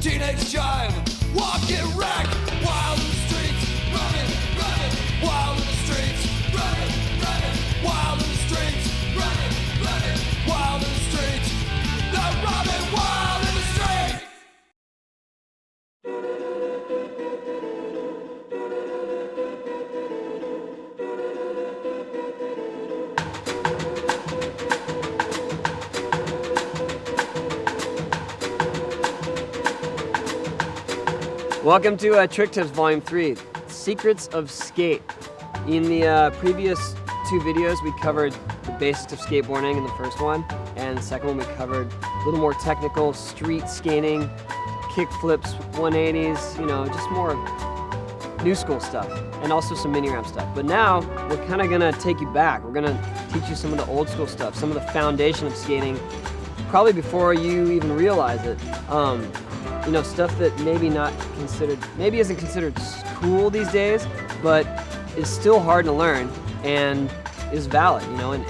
teenage jive, walking wreck, wild in the streets, running, running, wild in the streets, running, running, wild in the streets, running, running, wild in the streets, they're running wild in the streets. Welcome to Trick Tips Volume 3, Secrets of Skate. In the previous two videos, we covered the basics of skateboarding in the first one, and the second one we covered a little more technical street skating, kick flips, 180s, you know, just more new school stuff, and also some mini ramp stuff. But now, we're kind of gonna take you back. We're gonna teach you some of the old school stuff, some of the foundation of skating, probably before you even realize it. You know, stuff that maybe isn't considered cool these days, but is still hard to learn and is valid, you know, and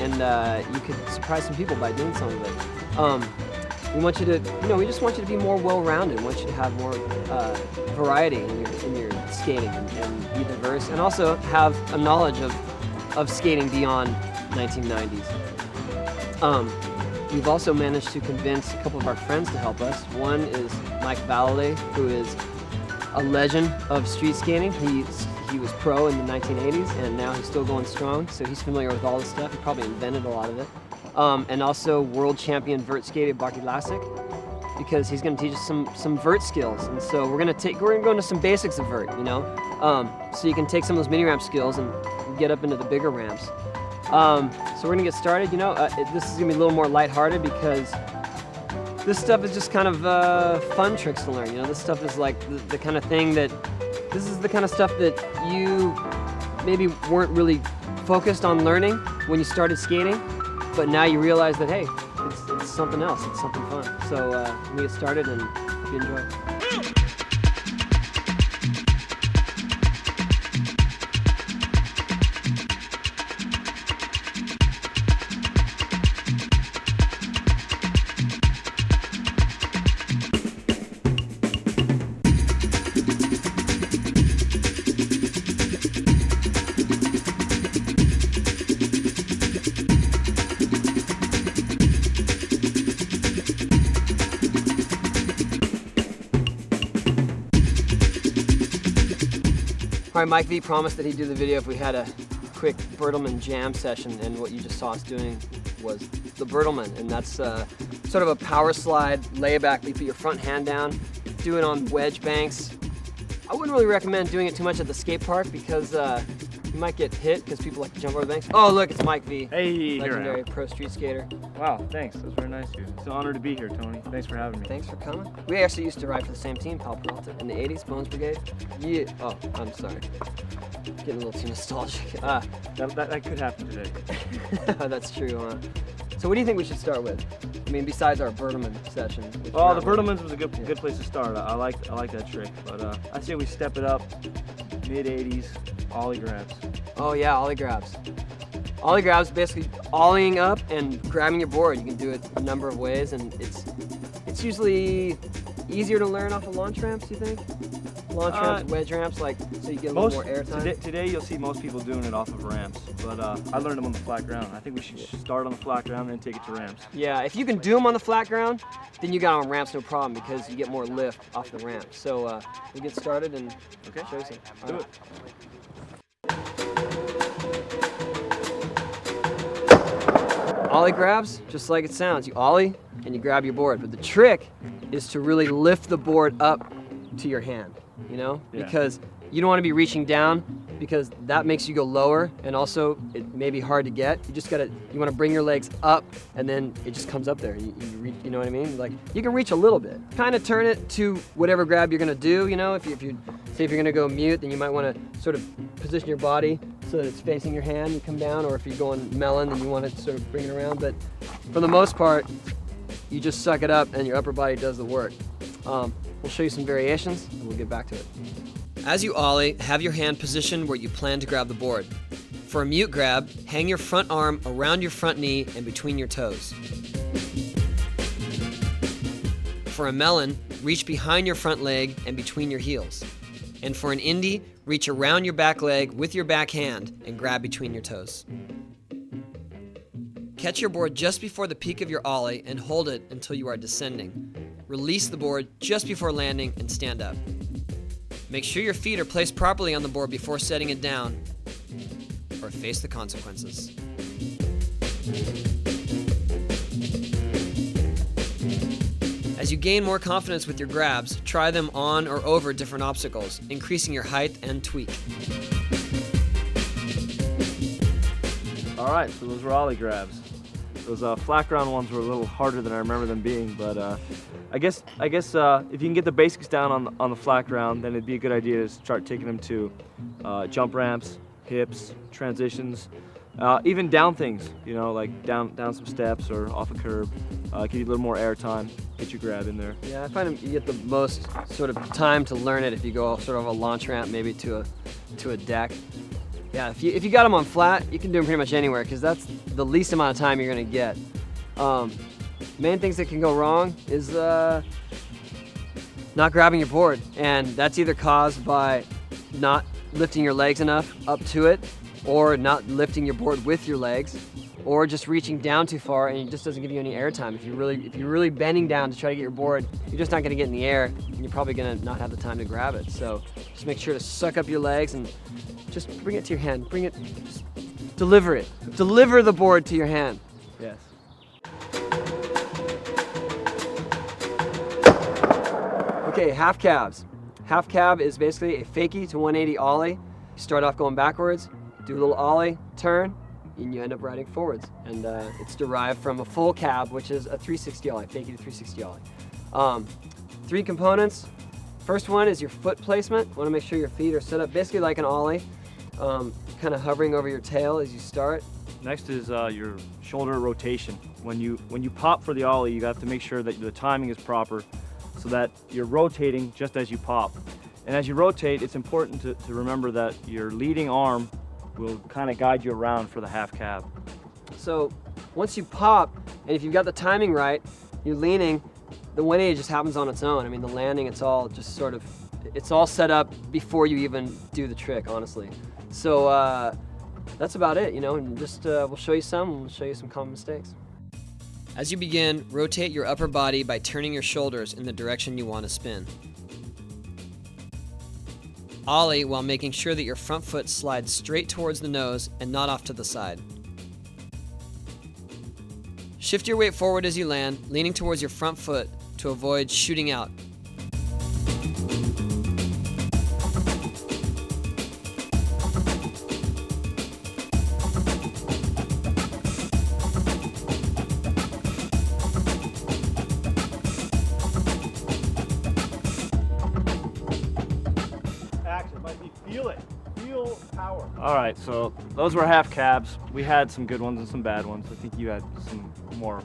you could surprise some people by doing some of it. We want you to, you know, we just want you to be more well-rounded. We want you to have more variety in your skating and be diverse, and also have a knowledge of skating beyond 1990s. We've also managed to convince a couple of our friends to help us. One is Mike Vallely, who is a legend of street skating. He was pro in the 1980s, and now he's still going strong, so he's familiar with all this stuff. He probably invented a lot of it. And also world champion vert skater Bucky, because he's going to teach us some vert skills. And so we're going to go into some basics of vert, you know, so you can take some of those mini ramp skills and get up into the bigger ramps. So we're gonna get started. You know, this is gonna be a little more lighthearted because this stuff is just kind of fun tricks to learn. You know, this stuff is like the kind of thing this is the kind of stuff that you maybe weren't really focused on learning when you started skating, but now you realize that, hey, it's something else, it's something fun. So we're gonna get started and hope you enjoy. All right, Mike V promised that he'd do the video if we had a quick Bertlemann Jam Session, and what you just saw us doing was the Bertlemann, and that's sort of a power slide layback. You put your front hand down, do it on wedge banks. I wouldn't really recommend doing it too much at the skate park because you might get hit because people like to jump over the banks. Oh, look, it's Mike V. Hey, legendary pro street skater. Wow, thanks. That was very nice of you. It's an honor to be here, Tony. Thanks for having me. Thanks for coming. We actually used to ride for the same team, Pal Peralta, in the 80s, Bones Brigade. Yeah. Oh, I'm sorry. Getting a little too nostalgic. That could happen today. That's true, huh? So what do you think we should start with? I mean, besides our Bertlemann session. Oh, the Bertlemann's was a good place to start. I like that trick, but I say we step it up, mid-80s, Ollie grabs. Oh yeah, Ollie grabs. Ollie grabs, basically ollieing up and grabbing your board. You can do it a number of ways, and it's usually easier to learn off of launch ramps, you think? Launch ramps, wedge ramps, like, so you get a little more air time? Today you'll see most people doing it off of ramps, but I learned them on the flat ground. I think we should start on the flat ground and then take it to ramps. Yeah, if you can do them on the flat ground, then you got on ramps no problem because you get more lift off the ramp. So we'll get started and show you some. Do it. Ollie grabs, just like it sounds. You ollie and you grab your board, but the trick is to really lift the board up to your hand, you know? Yeah. Because you don't want to be reaching down because that makes you go lower, and also it may be hard to get. You want to bring your legs up, and then it just comes up there. You reach, you know what I mean? Like, you can reach a little bit. Kind of turn it to whatever grab you're gonna do, you know? If you're gonna go mute, then you might want to sort of position your body so that it's facing your hand, you come down, or if you're going melon, then you want to sort of bring it around. But for the most part, you just suck it up and your upper body does the work. We'll show you some variations and we'll get back to it. As you ollie, have your hand positioned where you plan to grab the board. For a mute grab, hang your front arm around your front knee and between your toes. For a melon, reach behind your front leg and between your heels. And for an indie, reach around your back leg with your back hand and grab between your toes. Catch your board just before the peak of your ollie and hold it until you are descending. Release the board just before landing and stand up. Make sure your feet are placed properly on the board before setting it down, or face the consequences. As you gain more confidence with your grabs, try them on or over different obstacles, increasing your height and tweak. All right, so those were ollie grabs. Those flat ground ones were a little harder than I remember them being, but I guess if you can get the basics down on the flat ground, then it'd be a good idea to start taking them to jump ramps, hips, transitions, even down things. You know, like down some steps or off a curb. Give you a little more air time. Get your grab in there. Yeah, I find you get the most sort of time to learn it if you go sort of a launch ramp, maybe to a deck. Yeah, if you got them on flat, you can do them pretty much anywhere because that's the least amount of time you're gonna get. Main things that can go wrong is not grabbing your board, and that's either caused by not lifting your legs enough up to it, or not lifting your board with your legs, or just reaching down too far and it just doesn't give you any air time. If you're really bending down to try to get your board, you're just not gonna get in the air, and you're probably gonna not have the time to grab it. So just make sure to suck up your legs and just bring it to your hand. Just deliver it. Deliver the board to your hand. Yes. Okay, half cabs. Half cab is basically a fakie to 180 ollie. You start off going backwards, do a little ollie, turn, and you end up riding forwards. And it's derived from a full cab, which is a 360 ollie, fakie to 360 ollie. 3 components. First one is your foot placement. You want to make sure your feet are set up basically like an ollie, kind of hovering over your tail as you start. Next is your shoulder rotation. When you pop for the ollie, you have to make sure that the timing is proper so that you're rotating just as you pop. And as you rotate, it's important to remember that your leading arm will kind of guide you around for the half cab. So once you pop, and if you've got the timing right, you're leaning, the 180 just happens on its own. I mean, the landing, it's all just sort of, it's all set up before you even do the trick, honestly. So that's about it, you know, and just we'll show you some, and we'll show you some common mistakes. As you begin, rotate your upper body by turning your shoulders in the direction you want to spin. Ollie while making sure that your front foot slides straight towards the nose and not off to the side. Shift your weight forward as you land, leaning towards your front foot to avoid shooting out. Feel power. All right, so those were half cabs. We had some good ones and some bad ones. I think you had some more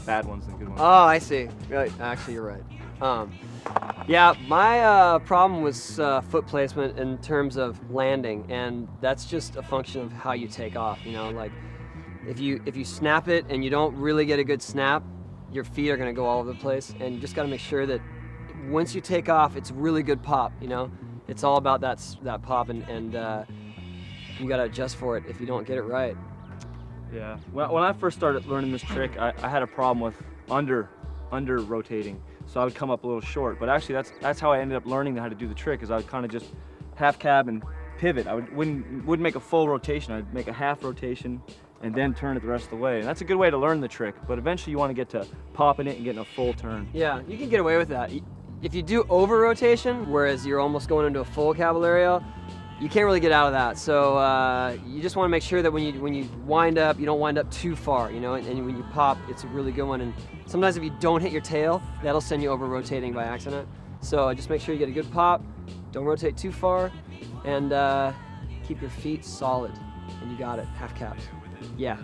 bad ones than good ones. Oh, I see. Right. Actually, you're right. Yeah, my problem was foot placement in terms of landing, and that's just a function of how you take off. You know, like if you snap it and you don't really get a good snap, your feet are gonna go all over the place, and you just gotta make sure that once you take off, it's really good pop. You know, it's all about that pop, and you gotta adjust for it if you don't get it right. Yeah. When I first started learning this trick, I had a problem with under rotating, so I would come up a little short. But actually, that's how I ended up learning how to do the trick. Is I would kind of just half cab and pivot. I wouldn't make a full rotation. I'd make a half rotation and then turn it the rest of the way. And that's a good way to learn the trick. But eventually, you want to get to popping it and getting a full turn. Yeah, you can get away with that. If you do over rotation, whereas you're almost going into a full caballero, you can't really get out of that. So you just want to make sure that when you wind up, you don't wind up too far, you know, and when you pop, it's a really good one. And sometimes if you don't hit your tail, that'll send you over rotating by accident. So just make sure you get a good pop, don't rotate too far, and keep your feet solid. And you got it, half cabs. Yeah,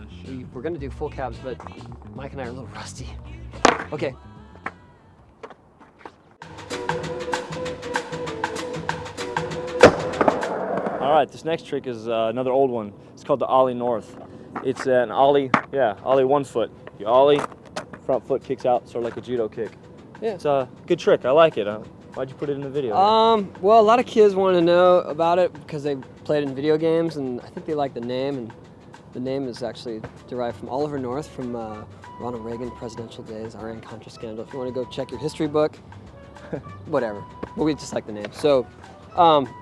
we're gonna do full cabs, but Mike and I are a little rusty. Okay. All right, this next trick is another old one. It's called the Ollie North. It's an ollie, ollie 1 foot. You ollie, front foot kicks out, sort of like a judo kick. Yeah. It's a good trick. I like it. Why'd you put it in the video? Well, a lot of kids wanted to know about it because they played in video games, and I think they like the name. And the name is actually derived from Oliver North from Ronald Reagan presidential days, Iran-Contra scandal. If you want to go check your history book, whatever. But we just like the name. So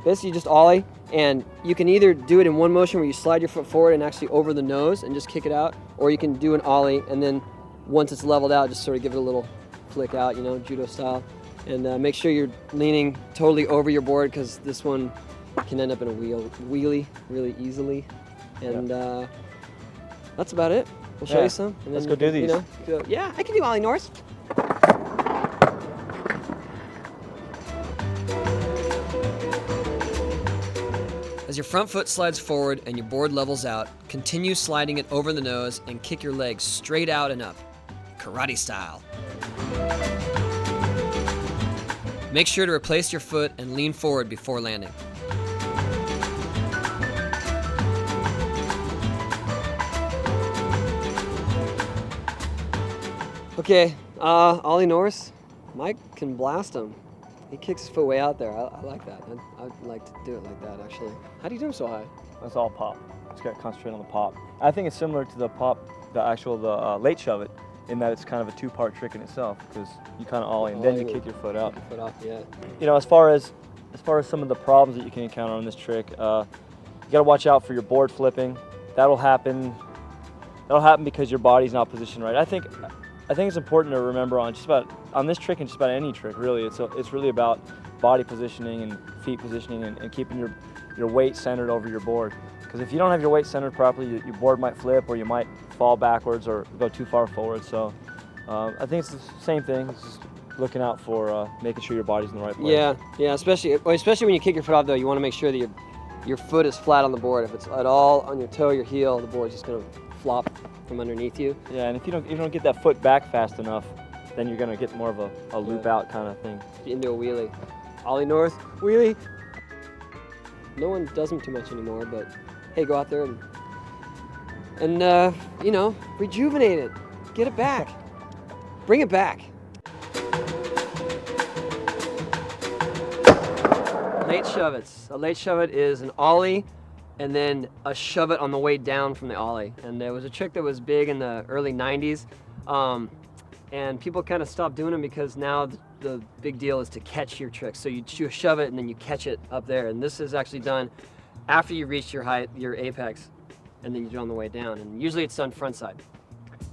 basically just Ollie, and you can either do it in one motion where you slide your foot forward and actually over the nose and just kick it out, or you can do an Ollie and then once it's leveled out, just sort of give it a little flick out, you know, judo style. And make sure you're leaning totally over your board because this one can end up in a wheelie really easily. And that's about it. We'll show you some. And then, let's go do these. You know, yeah, I can do Ollie North. As your front foot slides forward and your board levels out, continue sliding it over the nose and kick your legs straight out and up, karate style. Make sure to replace your foot and lean forward before landing. Okay, Ollie North, Mike can blast him. He kicks his foot way out there. I like that. I'd like to do it like that, actually. How do you do him so high? That's all pop. Just got to concentrate on the pop. I think it's similar to the pop, the late Shuv-it, in that it's kind of a two-part trick in itself, because you kind of ollie and then you kick your foot out. Foot off, yeah. You know, as far as some of the problems that you can encounter on this trick, you got to watch out for your board flipping. That'll happen because your body's not positioned right. I think it's important to remember on this trick and just about any trick, really. It's really about body positioning and feet positioning and keeping your weight centered over your board. Because if you don't have your weight centered properly, your board might flip or you might fall backwards or go too far forward. So I think it's the same thing. It's just looking out for making sure your body's in the right place. Yeah, especially when you kick your foot off though, you want to make sure that your foot is flat on the board. If it's at all on your toe, your heel, the board's just going to flop from underneath you. Yeah, and if you don't get that foot back fast enough, then you're going to get more of a loop out kind of thing. Into a wheelie. Ollie North, wheelie. No one does them too much anymore, but hey, go out there and you know, rejuvenate it. Get it back. Bring it back. Late Shuv-its. A late Shuv-it is an Ollie and then a Shuv-it on the way down from the Ollie. And there was a trick that was big in the early 90s. And people kind of stopped doing them because now the big deal is to catch your trick. So you do a Shuv-it and then you catch it up there. And this is actually done after you reach your height, your apex, and then you do it on the way down. And usually it's done front side.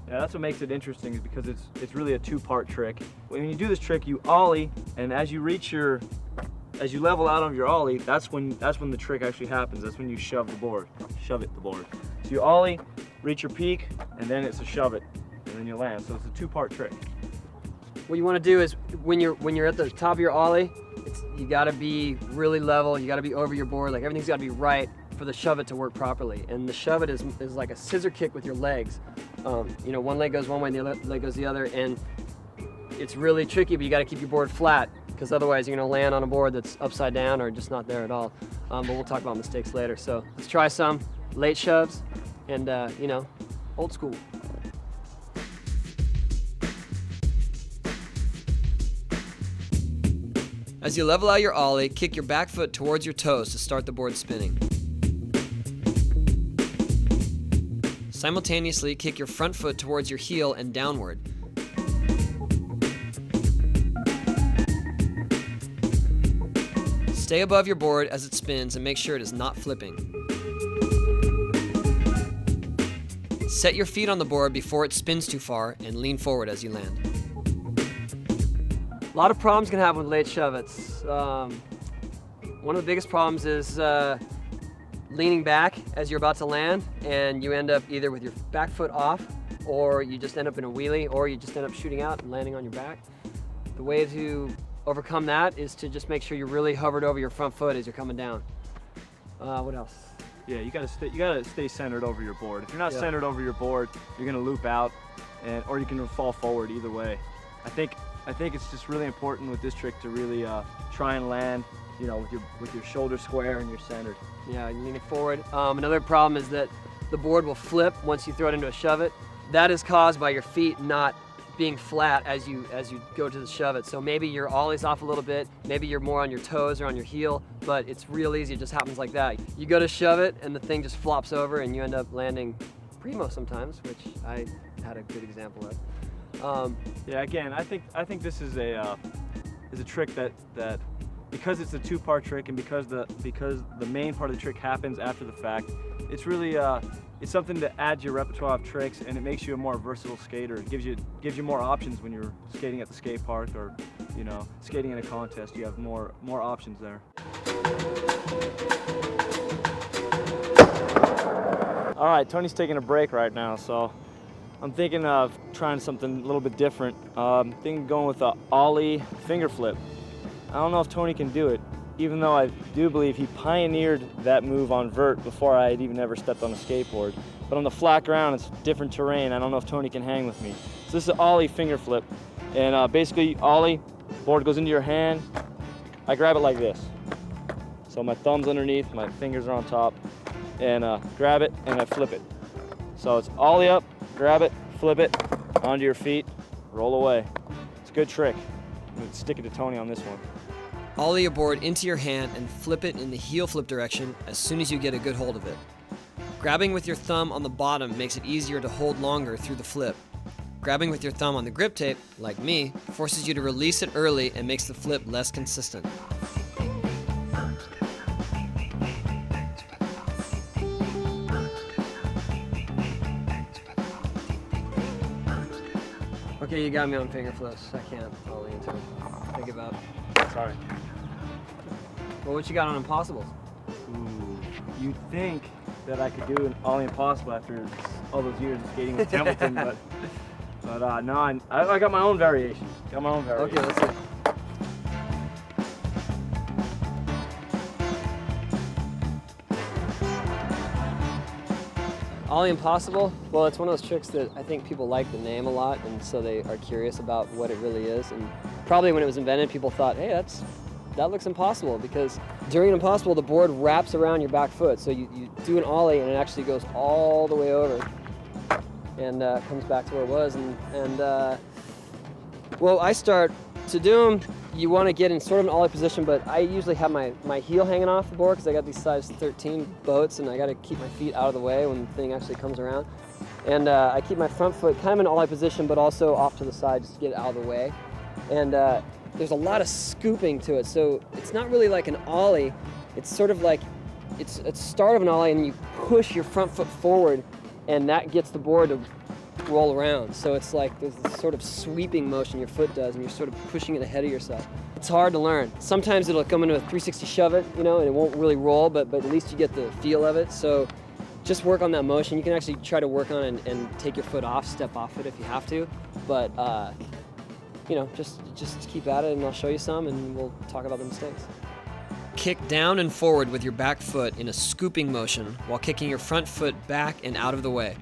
Yeah, that's what makes it interesting, is because it's really a two-part trick. When you do this trick, you ollie, and as you level out of your ollie, that's when the trick actually happens. That's when you shove the board. So you ollie, reach your peak, and then it's a Shuv-it, and then you land. So it's a two-part trick. What you want to do is when you're at the top of your ollie, you got to be really level. You got to be over your board. Like everything's got to be right for the Shuv-it to work properly. And the Shuv-it is like a scissor kick with your legs. You know, one leg goes one way and the other leg goes the other, and it's really tricky. But you got to keep your board flat, because otherwise you're going to land on a board that's upside down or just not there at all. But we'll talk about mistakes later. So let's try some late shoves and you know, old school. As you level out your ollie, kick your back foot towards your toes to start the board spinning. Simultaneously, kick your front foot towards your heel and downward. Stay above your board as it spins and make sure it is not flipping. Set your feet on the board before it spins too far and lean forward as you land. A lot of problems can happen with late Shuv-its. One of the biggest problems is leaning back as you're about to land, and you end up either with your back foot off, or you just end up in a wheelie, or you just end up shooting out and landing on your back. The way to overcome that is to just make sure you're really hovered over your front foot as you're coming down. What else? Yeah, you gotta stay centered over your board. If you're not centered over your board, you're gonna loop out, or you can fall forward. Either way, I think it's just really important with this trick to really try and land, you know, with your shoulders square and you're centered. Yeah, you're leaning forward. Another problem is that the board will flip once you throw it into a Shuv-it. That is caused by your feet not being flat as you go to the Shuv-it. So maybe your ollie's off a little bit, maybe you're more on your toes or on your heel, but it's real easy, it just happens like that. You go to Shuv-it and the thing just flops over and you end up landing primo sometimes, which I had a good example of. Yeah, again, I think this is a trick that because it's a two-part trick and because the main part of the trick happens after the fact, it's really it's something to add to your repertoire of tricks, and it makes you a more versatile skater. It gives you more options when you're skating at the skate park or, you know, skating in a contest. You have more options there. All right, Tony's taking a break right now, so I'm thinking of trying something a little bit different. Thinking going with a Ollie finger flip. I don't know if Tony can do it, even though I do believe he pioneered that move on Vert before I had even ever stepped on a skateboard. But on the flat ground, it's different terrain. I don't know if Tony can hang with me. So this is an Ollie finger flip. And basically, Ollie, board goes into your hand. I grab it like this. So my thumb's underneath, my fingers are on top. And grab it, and I flip it. So it's Ollie up, grab it, flip it, onto your feet, roll away. It's a good trick. I'm gonna stick it to Tony on this one. Ollie a board into your hand and flip it in the heel flip direction as soon as you get a good hold of it. Grabbing with your thumb on the bottom makes it easier to hold longer through the flip. Grabbing with your thumb on the grip tape, like me, forces you to release it early and makes the flip less consistent. Okay, you got me on finger flips. I can't Ollie into it. I give up. Sorry. Well, what you got on Impossibles? Ooh, you'd think that I could do an Ollie Impossible after all those years of skating with Templeton, but no, I got my own variation. Okay, let's see. Ollie Impossible, well, it's one of those tricks that I think people like the name a lot, and so they are curious about what it really is. And probably when it was invented, people thought, hey, that looks impossible, because during an Impossible, the board wraps around your back foot. So you do an Ollie, and it actually goes all the way over and comes back to where it was. Well, I start to do them. You want to get in sort of an Ollie position, but I usually have my heel hanging off the board because I got these size 13 boats, and I got to keep my feet out of the way when the thing actually comes around. And I keep my front foot kind of in an Ollie position, but also off to the side just to get it out of the way. And there's a lot of scooping to it, so it's not really like an Ollie. It's sort of like it's a start of an Ollie, and you push your front foot forward, and that gets the board to roll around. So it's like there's this sort of sweeping motion your foot does, and you're sort of pushing it ahead of yourself. It's hard to learn. Sometimes it'll come into a 360 Shuv-it, you know, and it won't really roll, but at least you get the feel of it. So just work on that motion. You can actually try to work on it and take your foot off, step off it if you have to. But you know, just keep at it, and I'll show you some, and we'll talk about the mistakes. Kick down and forward with your back foot in a scooping motion while kicking your front foot back and out of the way.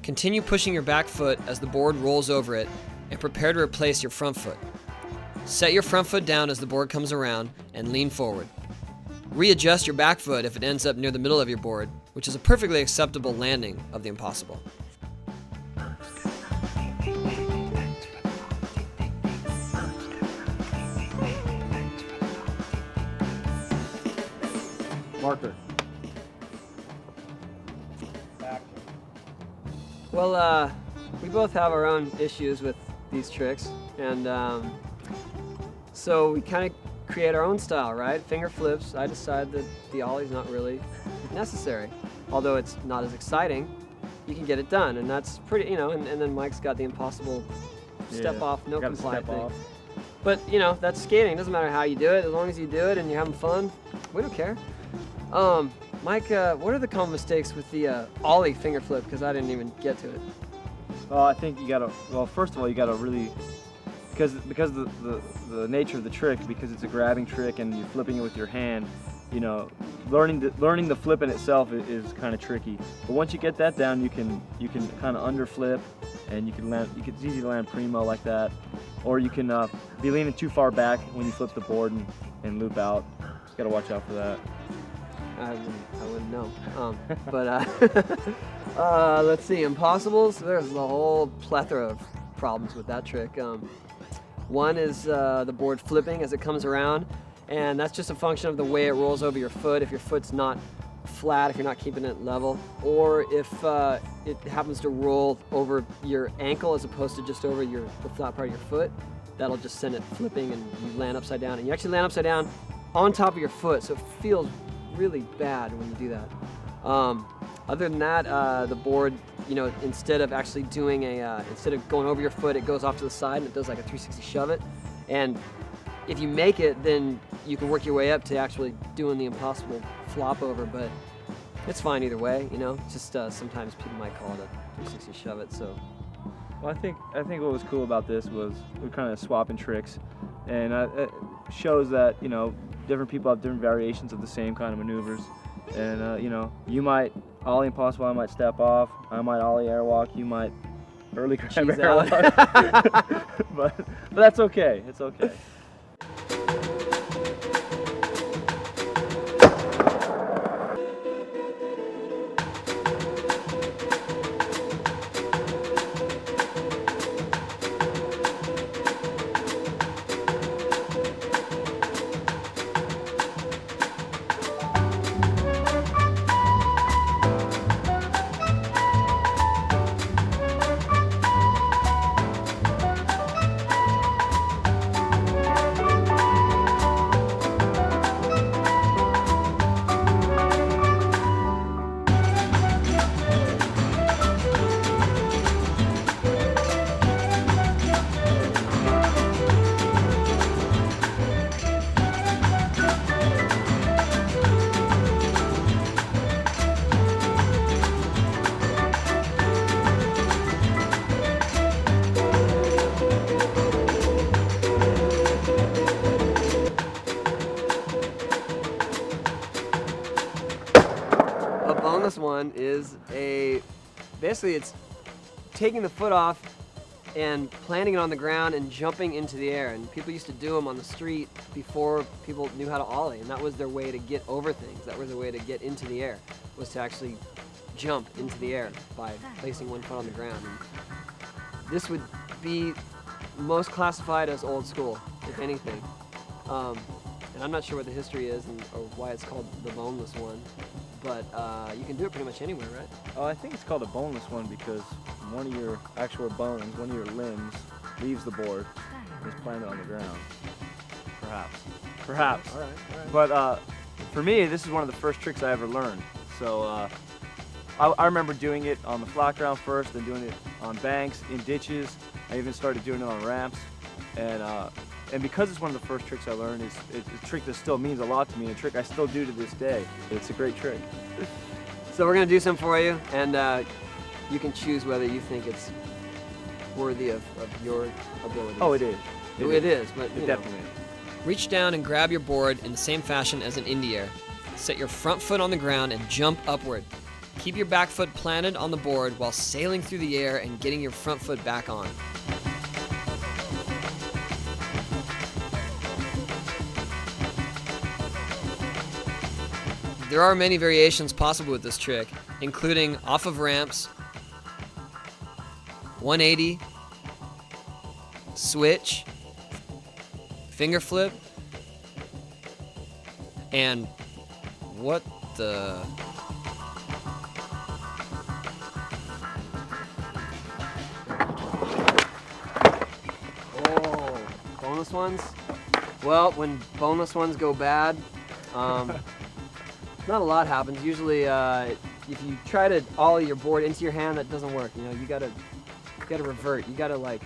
Continue pushing your back foot as the board rolls over it, and prepare to replace your front foot. Set your front foot down as the board comes around and lean forward. Readjust your back foot if it ends up near the middle of your board, which is a perfectly acceptable landing of the Impossible. Marker. Well, we both have our own issues with these tricks, and so we kind of create our own style, right? Finger flips. I decide that the Ollie's not really necessary, although it's not as exciting. You can get it done, and that's pretty, you know. And then Mike's got the Impossible step off, no comply thing. But you know, that's skating. It doesn't matter how you do it, as long as you do it and you're having fun. We don't care. Mike, what are the common mistakes with the Ollie finger flip? Because I didn't even get to it. Well, I think you gotta. Well, first of all, you gotta really, because the nature of the trick, because it's a grabbing trick and you're flipping it with your hand. You know, learning the flip in itself is kind of tricky. But once you get that down, you can kind of underflip, and you can land. It's easy to land primo like that, or you can be leaning too far back when you flip the board and loop out. Just gotta watch out for that. I wouldn't know. But let's see, Impossibles. There's a whole plethora of problems with that trick. One is the board flipping as it comes around, and that's just a function of the way it rolls over your foot. If your foot's not flat, if you're not keeping it level, or if it happens to roll over your ankle as opposed to just over the flat part of your foot, that'll just send it flipping and you land upside down. And you actually land upside down on top of your foot, so it feels really bad when you do that. Other than that, the board, you know, instead of actually doing instead of going over your foot, it goes off to the side and it does like a 360 Shuv-it. And if you make it, then you can work your way up to actually doing the impossible flop over, but it's fine either way, you know. It's just sometimes people might call it a 360 Shuv-it, so. Well, I think what was cool about this was we're kind of swapping tricks, and it shows that, you know, different people have different variations of the same kind of maneuvers. And you know, you might Ollie Impossible, I might step off, I might Ollie airwalk, you might early grab airwalk. but that's okay. It's okay. Boneless One is basically it's taking the foot off and planting it on the ground and jumping into the air. And people used to do them on the street before people knew how to ollie, and that was their way to get over things. That was their way to get into the air, was to actually jump into the air by placing one foot on the ground. And this would be most classified as old school, if anything. And I'm not sure what the history is or why it's called the Boneless One, but you can do it pretty much anywhere, right? Oh, I think it's called a boneless one because one of your actual bones, one of your limbs, leaves the board and is planted on the ground. Perhaps. All right. But for me, this is one of the first tricks I ever learned. So I remember doing it on the flat ground first, then doing it on banks, in ditches. I even started doing it on ramps. And because it's one of the first tricks I learned, it's a trick that still means a lot to me, a trick I still do to this day. It's a great trick. So we're gonna do some for you, and you can choose whether you think it's worthy of your abilities. Oh, it is. It is, but it definitely is. Reach down and grab your board in the same fashion as an indie air. Set your front foot on the ground and jump upward. Keep your back foot planted on the board while sailing through the air and getting your front foot back on. There are many variations possible with this trick, including off of ramps, 180, switch, finger flip, and what the... Oh, boneless ones? Well, when boneless ones go bad, not a lot happens. Usually, if you try to ollie your board into your hand, that doesn't work. You know, you gotta revert. You gotta like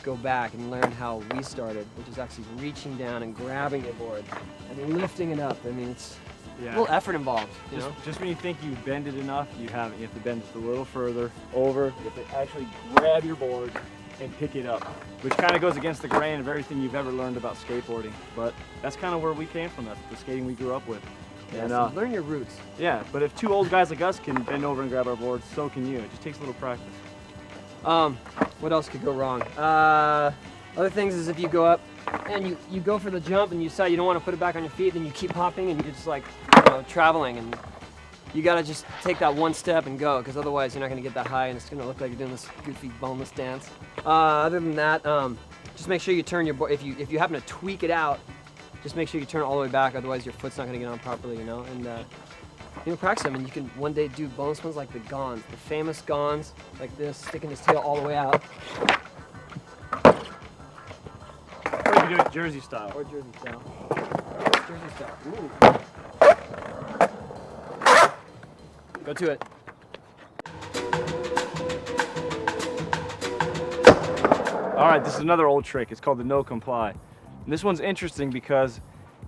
go back and learn how we started, which is actually reaching down and grabbing your board and then lifting it up. I mean, it's a little effort involved. You know, just when you think you've bent it enough, you haven't. You have to bend it a little further over. You have to actually grab your board and pick it up, which kind of goes against the grain of everything you've ever learned about skateboarding. But that's kind of where we came from. That's the skating we grew up with. And learn your roots. Yeah, but if two old guys like us can bend over and grab our boards, so can you. It just takes a little practice. What else could go wrong? Other things is if you go up and you go for the jump and you decide you don't want to put it back on your feet, then you keep hopping and you're just like, you know, traveling, and you gotta just take that one step and go, because otherwise you're not gonna get that high and it's gonna look like you're doing this goofy boneless dance. Other than that, just make sure you turn your board, if you happen to tweak it out, just make sure you turn it all the way back, otherwise your foot's not gonna get on properly, you know? And you can practice them, and you can one day do boneless ones like the Gons, the famous Gons, like this, sticking his tail all the way out. Or you can do it Jersey style. Or Jersey style. Jersey style. Ooh. Go to it. All right, this is another old trick. It's called the no comply. And this one's interesting because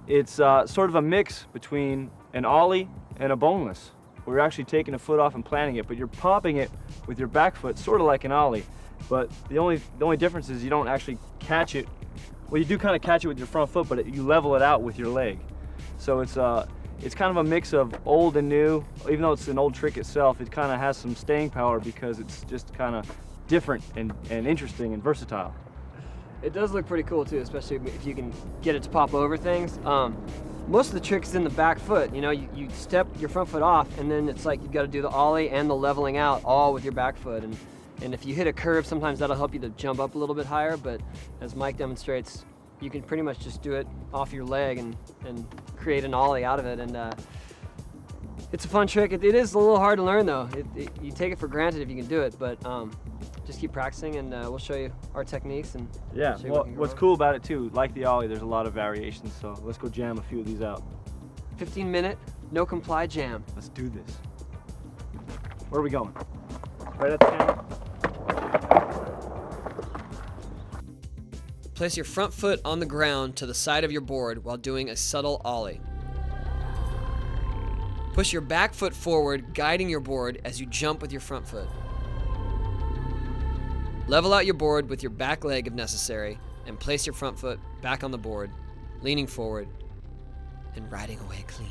it's sort of a mix between an ollie and a boneless. Where you're actually taking a foot off and planting it, but you're popping it with your back foot, sort of like an ollie. But the only difference is you don't actually catch it. Well, you do kind of catch it with your front foot, but you level it out with your leg. So it's kind of a mix of old and new. Even though it's an old trick itself, it kind of has some staying power because it's just kind of different and interesting and versatile. It does look pretty cool too, especially if you can get it to pop over things. Most of the tricks in the back foot, you know, you step your front foot off, and then it's like you've got to do the ollie and the leveling out all with your back foot. And if you hit a curve, sometimes that'll help you to jump up a little bit higher, but as Mike demonstrates, you can pretty much just do it off your leg and create an ollie out of it. And it's a fun trick. It is a little hard to learn though. You take it for granted if you can do it, but just keep practicing, and we'll show you our techniques. And yeah, show you well, what can go what's wrong. cool about it too, like the ollie, there's a lot of variations, so let's go jam a few of these out. 15-minute no comply jam. Let's do this. Where are we going? Right at the camera? Place your front foot on the ground to the side of your board while doing a subtle ollie. Push your back foot forward, guiding your board as you jump with your front foot. Level out your board with your back leg if necessary, and place your front foot back on the board, leaning forward and riding away clean.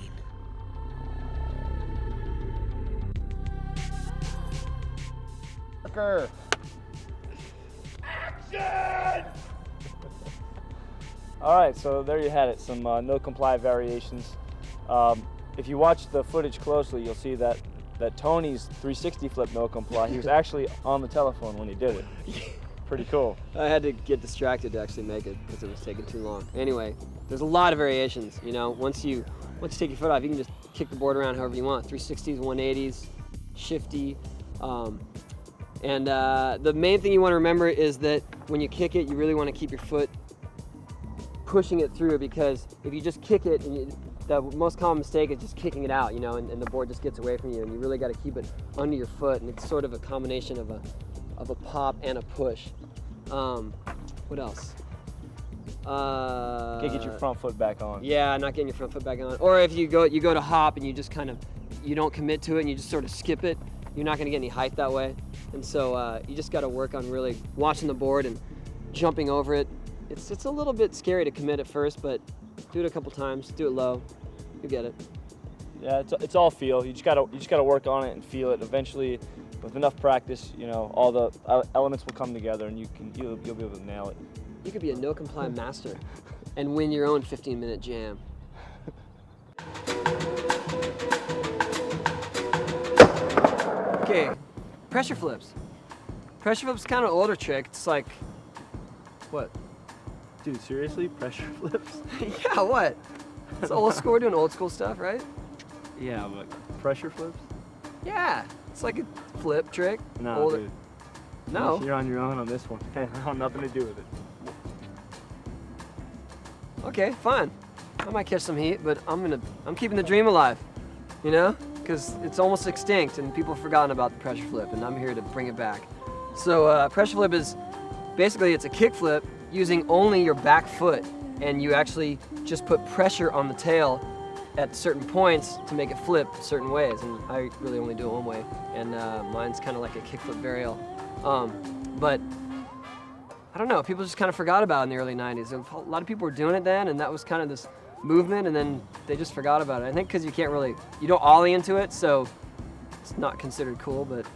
Action! All right, so there you had it, some no comply variations. If you watch the footage closely, you'll see that Tony's 360 flip no comply, he was actually on the telephone when he did it. Pretty cool. I had to get distracted to actually make it because it was taking too long. Anyway, there's a lot of variations. You know, once you take your foot off, you can just kick the board around however you want. 360s, 180s, shifty. And the main thing you want to remember is that when you kick it, you really want to keep your foot pushing it through, because if you just kick it, and the most common mistake is just kicking it out, you know, and the board just gets away from you, and you really got to keep it under your foot, and it's sort of a combination of a pop and a push. What else? You get your front foot back on. Yeah, not getting your front foot back on. Or if you go to hop and you just kind of, you don't commit to it and you just sort of skip it, you're not going to get any height that way. And so you just got to work on really watching the board and jumping over it. It's a little bit scary to commit at first, but do it a couple times, do it low, you get it. Yeah, it's all feel. You just gotta work on it and feel it. Eventually, with enough practice, you know, all the elements will come together, and you'll be able to nail it. You could be a no comply master and win your own 15-minute jam. Okay, pressure flips. Pressure flips kind of older trick. It's like, what? Dude, seriously? Pressure flips? Yeah, what? It's old school. We're doing old school stuff, right? Yeah, but pressure flips? Yeah, it's like a flip trick. No, Older. dude. No. You're on your own on this one. I have nothing to do with it. Okay, fine. I might catch some heat, but I'm keeping the dream alive, you know? Because it's almost extinct and people have forgotten about the pressure flip, and I'm here to bring it back. So pressure flip is basically, it's a kick flip using only your back foot, and you actually just put pressure on the tail at certain points to make it flip certain ways, and I really only do it one way, and mine's kind of like a kickflip varial. But I don't know, people just kind of forgot about it in the early 90s. A lot of people were doing it then, and that was kind of this movement, and then they just forgot about it. I think because you don't ollie into it, so it's not considered cool, but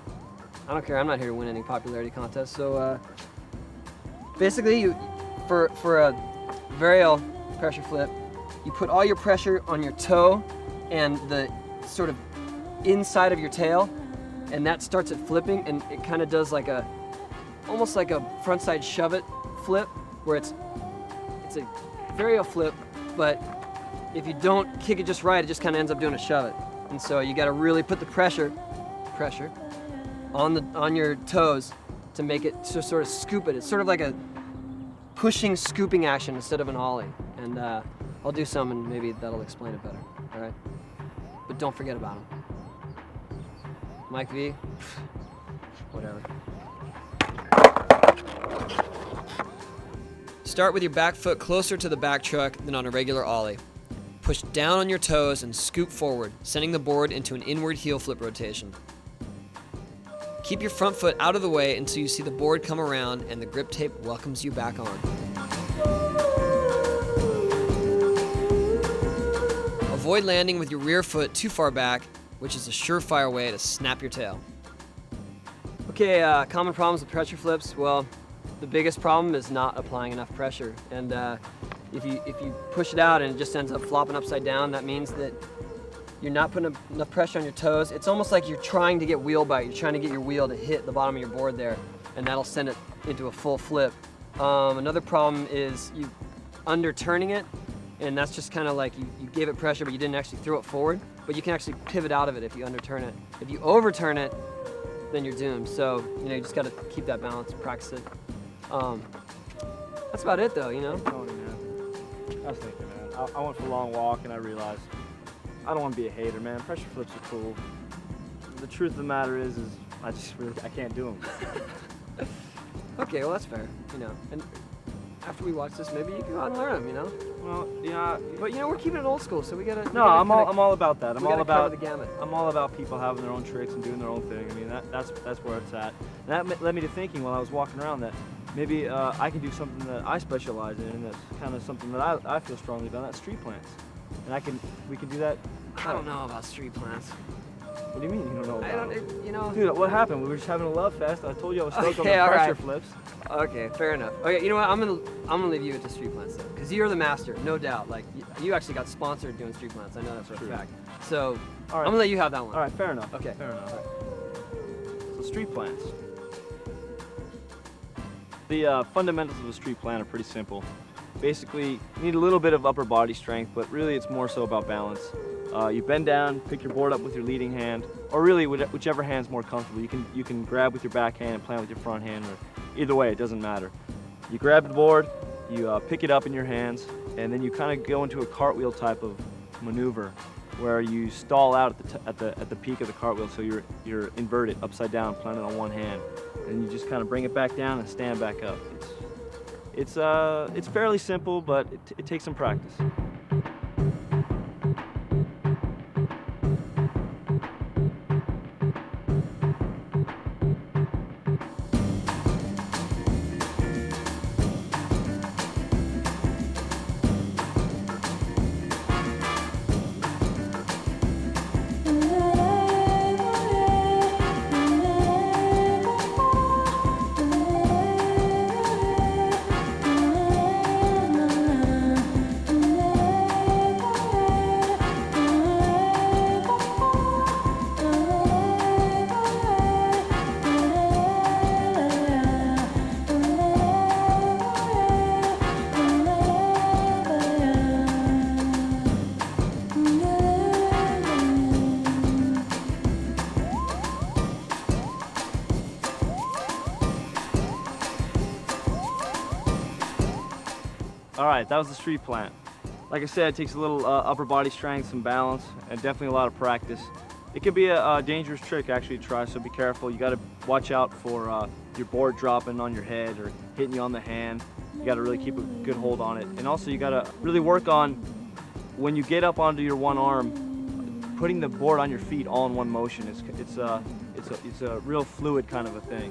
I don't care, I'm not here to win any popularity contests. So basically, for a varial pressure flip, you put all your pressure on your toe and the sort of inside of your tail, and that starts it flipping, and it kind of does like almost like a frontside Shuv-it flip, where it's a varial flip, but if you don't kick it just right, it just kind of ends up doing a Shuv-it. And so you got to really put the pressure on your toes to make it to sort of scoop it. It's sort of like a pushing, scooping action instead of an ollie. And I'll do some, and maybe that'll explain it better. All right, but don't forget about him. Mike V, whatever. Start with your back foot closer to the back truck than on a regular ollie. Push down on your toes and scoop forward, sending the board into an inward heel flip rotation. Keep your front foot out of the way until you see the board come around and the grip tape welcomes you back on. Avoid landing with your rear foot too far back, which is a surefire way to snap your tail. Okay, common problems with pressure flips. Well, the biggest problem is not applying enough pressure. And if you push it out and it just ends up flopping upside down, that means that you're not putting enough pressure on your toes. It's almost like you're trying to get wheel bite. You're trying to get your wheel to hit the bottom of your board there, and that'll send it into a full flip. Another problem is you underturning it, and that's just kind of like you gave it pressure, but you didn't actually throw it forward. But you can actually pivot out of it if you underturn it. If you overturn it, then you're doomed. So you just got to keep that balance, practice it. That's about it, though. Tony, man. I was thinking, man. I went for a long walk and I realized I don't want to be a hater, man. Pressure flips are cool. The truth of the matter is I can't do them. Okay, well that's fair. And after we watch this, maybe you can go out and learn them. Well, yeah. But we're keeping it old school, so we gotta. No, I'm all about that. I'm all about the gamut. I'm all about people having their own tricks and doing their own thing. I mean, that's where it's at. And that led me to thinking while I was walking around that maybe I can do something that I specialize in, and that's kind of something that I feel strongly about. That's street plants, and we can do that. I don't know about street plants. What do you mean you don't know about it? Dude, what happened? We were just having a love fest. I told you I was stoked on the pressure flips. Okay, fair enough. Okay, you know what? I'm gonna leave you with the street plants though, because you're the master, no doubt. Like you actually got sponsored doing street plants. I know that for a fact. So all right. I'm gonna let you have that one. All right, fair enough. Okay, fair enough. So street plants. The fundamentals of a street plant are pretty simple. Basically, you need a little bit of upper body strength, but really it's more so about balance. You bend down, pick your board up with your leading hand, or really whichever hand's more comfortable. You can grab with your back hand and plant with your front hand, or either way, it doesn't matter. You grab the board, you pick it up in your hands, and then you kind of go into a cartwheel type of maneuver, where you stall out at the peak of the cartwheel, so you're inverted upside down, planted on one hand, and you just kind of bring it back down and stand back up. It's fairly simple, but it takes some practice. All right, that was the street plant. Like I said, it takes a little upper body strength, some balance, and definitely a lot of practice. It can be a dangerous trick actually to try, so be careful. You gotta watch out for your board dropping on your head or hitting you on the hand. You gotta really keep a good hold on it. And also you gotta really work on, when you get up onto your one arm, putting the board on your feet all in one motion. It's a real fluid kind of a thing.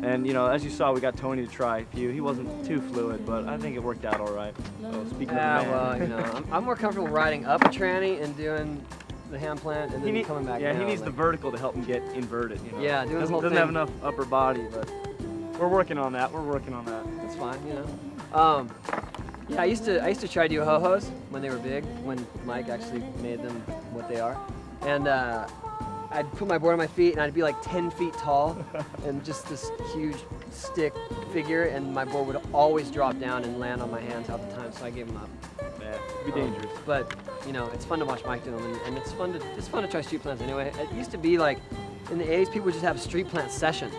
And as you saw, we got Tony to try a few. He wasn't too fluid, but I think it worked out all right. So speaking of the man. Well, I'm more comfortable riding up a tranny and doing the hand plant and then coming back down. Yeah, he needs the vertical to help him get inverted. Yeah, doing the whole thing. Doesn't have enough upper body, but we're working on that. That's fine, Yeah, I used to try to do ho-hos when they were big, when Mike actually made them what they are. And I'd put my board on my feet and I'd be like 10 feet tall and just this huge stick figure, and my board would always drop down and land on my hands half the time, so I gave them up. Yeah, it'd be dangerous. But you know, it's fun to watch Mike do them, and it's fun to try street plants anyway. It used to be like in the 80s, people would just have a street plant session.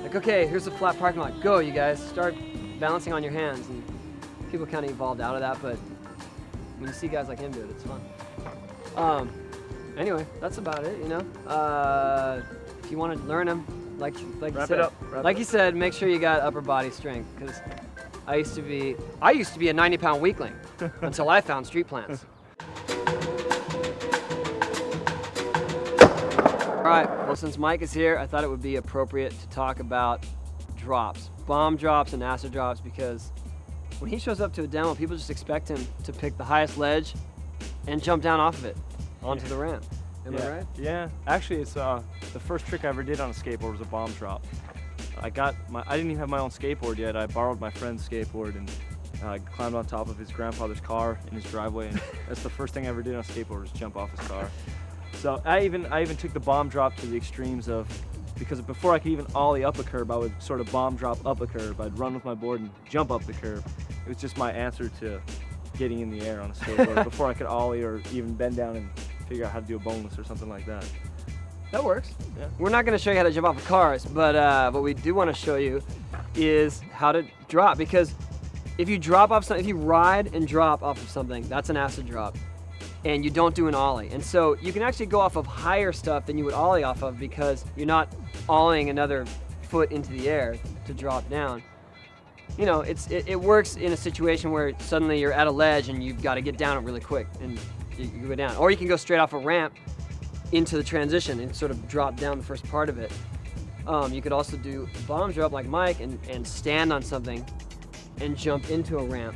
Like, okay, here's a flat parking lot. Go, you guys, start balancing on your hands. And people kind of evolved out of that, but when you see guys like him do it, it's fun. Anyway, that's about it, you know. If you want to learn them, like you said, make sure you got upper body strength, because I used to be a 90-pound weakling until I found street plants. All right, well, since Mike is here, I thought it would be appropriate to talk about drops, bomb drops and acid drops, because when he shows up to a demo, people just expect him to pick the highest ledge and jump down off of it onto the ramp. Am I right? Yeah, actually, it's the first trick I ever did on a skateboard was a bomb drop. I didn't even have my own skateboard yet. I borrowed my friend's skateboard and climbed on top of his grandfather's car in his driveway, and that's the first thing I ever did on a skateboard was jump off his car. So I even took the bomb drop to the extremes of, because before I could even ollie up a curb, I would sort of bomb drop up a curb. I'd run with my board and jump up the curb. It was just my answer to getting in the air on a skateboard before I could ollie or even bend down and figure out how to do a boneless or something like that. That works. Yeah. We're not going to show you how to jump off of cars, but what we do want to show you is how to drop, because if you drop off something, if you ride and drop off of something, that's an acid drop, and you don't do an ollie. And so you can actually go off of higher stuff than you would ollie off of, because you're not ollieing another foot into the air to drop down. You know, it works in a situation where suddenly you're at a ledge and you've got to get down it really quick and you go down. Or you can go straight off a ramp into the transition and sort of drop down the first part of it. You could also do bomb drop like Mike and stand on something and jump into a ramp.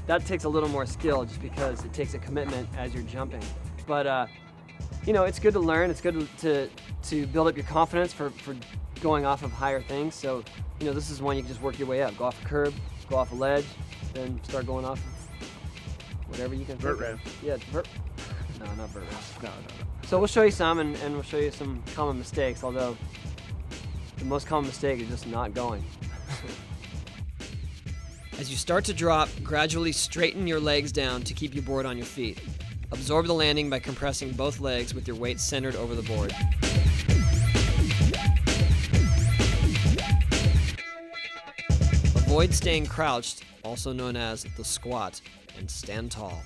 That takes a little more skill just because it takes a commitment as you're jumping. But you know, it's good to learn. It's good to build up your confidence for going off of higher things. So, you know, this is one you can just work your way up. Go off a curb, go off a ledge, then start going off whatever you can. Vert ramp. Yeah, vert. No, not vert ramp. No. So we'll show you some, and we'll show you some common mistakes, although the most common mistake is just not going. As you start to drop, gradually straighten your legs down to keep your board on your feet. Absorb the landing by compressing both legs with your weight centered over the board. Avoid staying crouched, also known as the squat, and stand tall.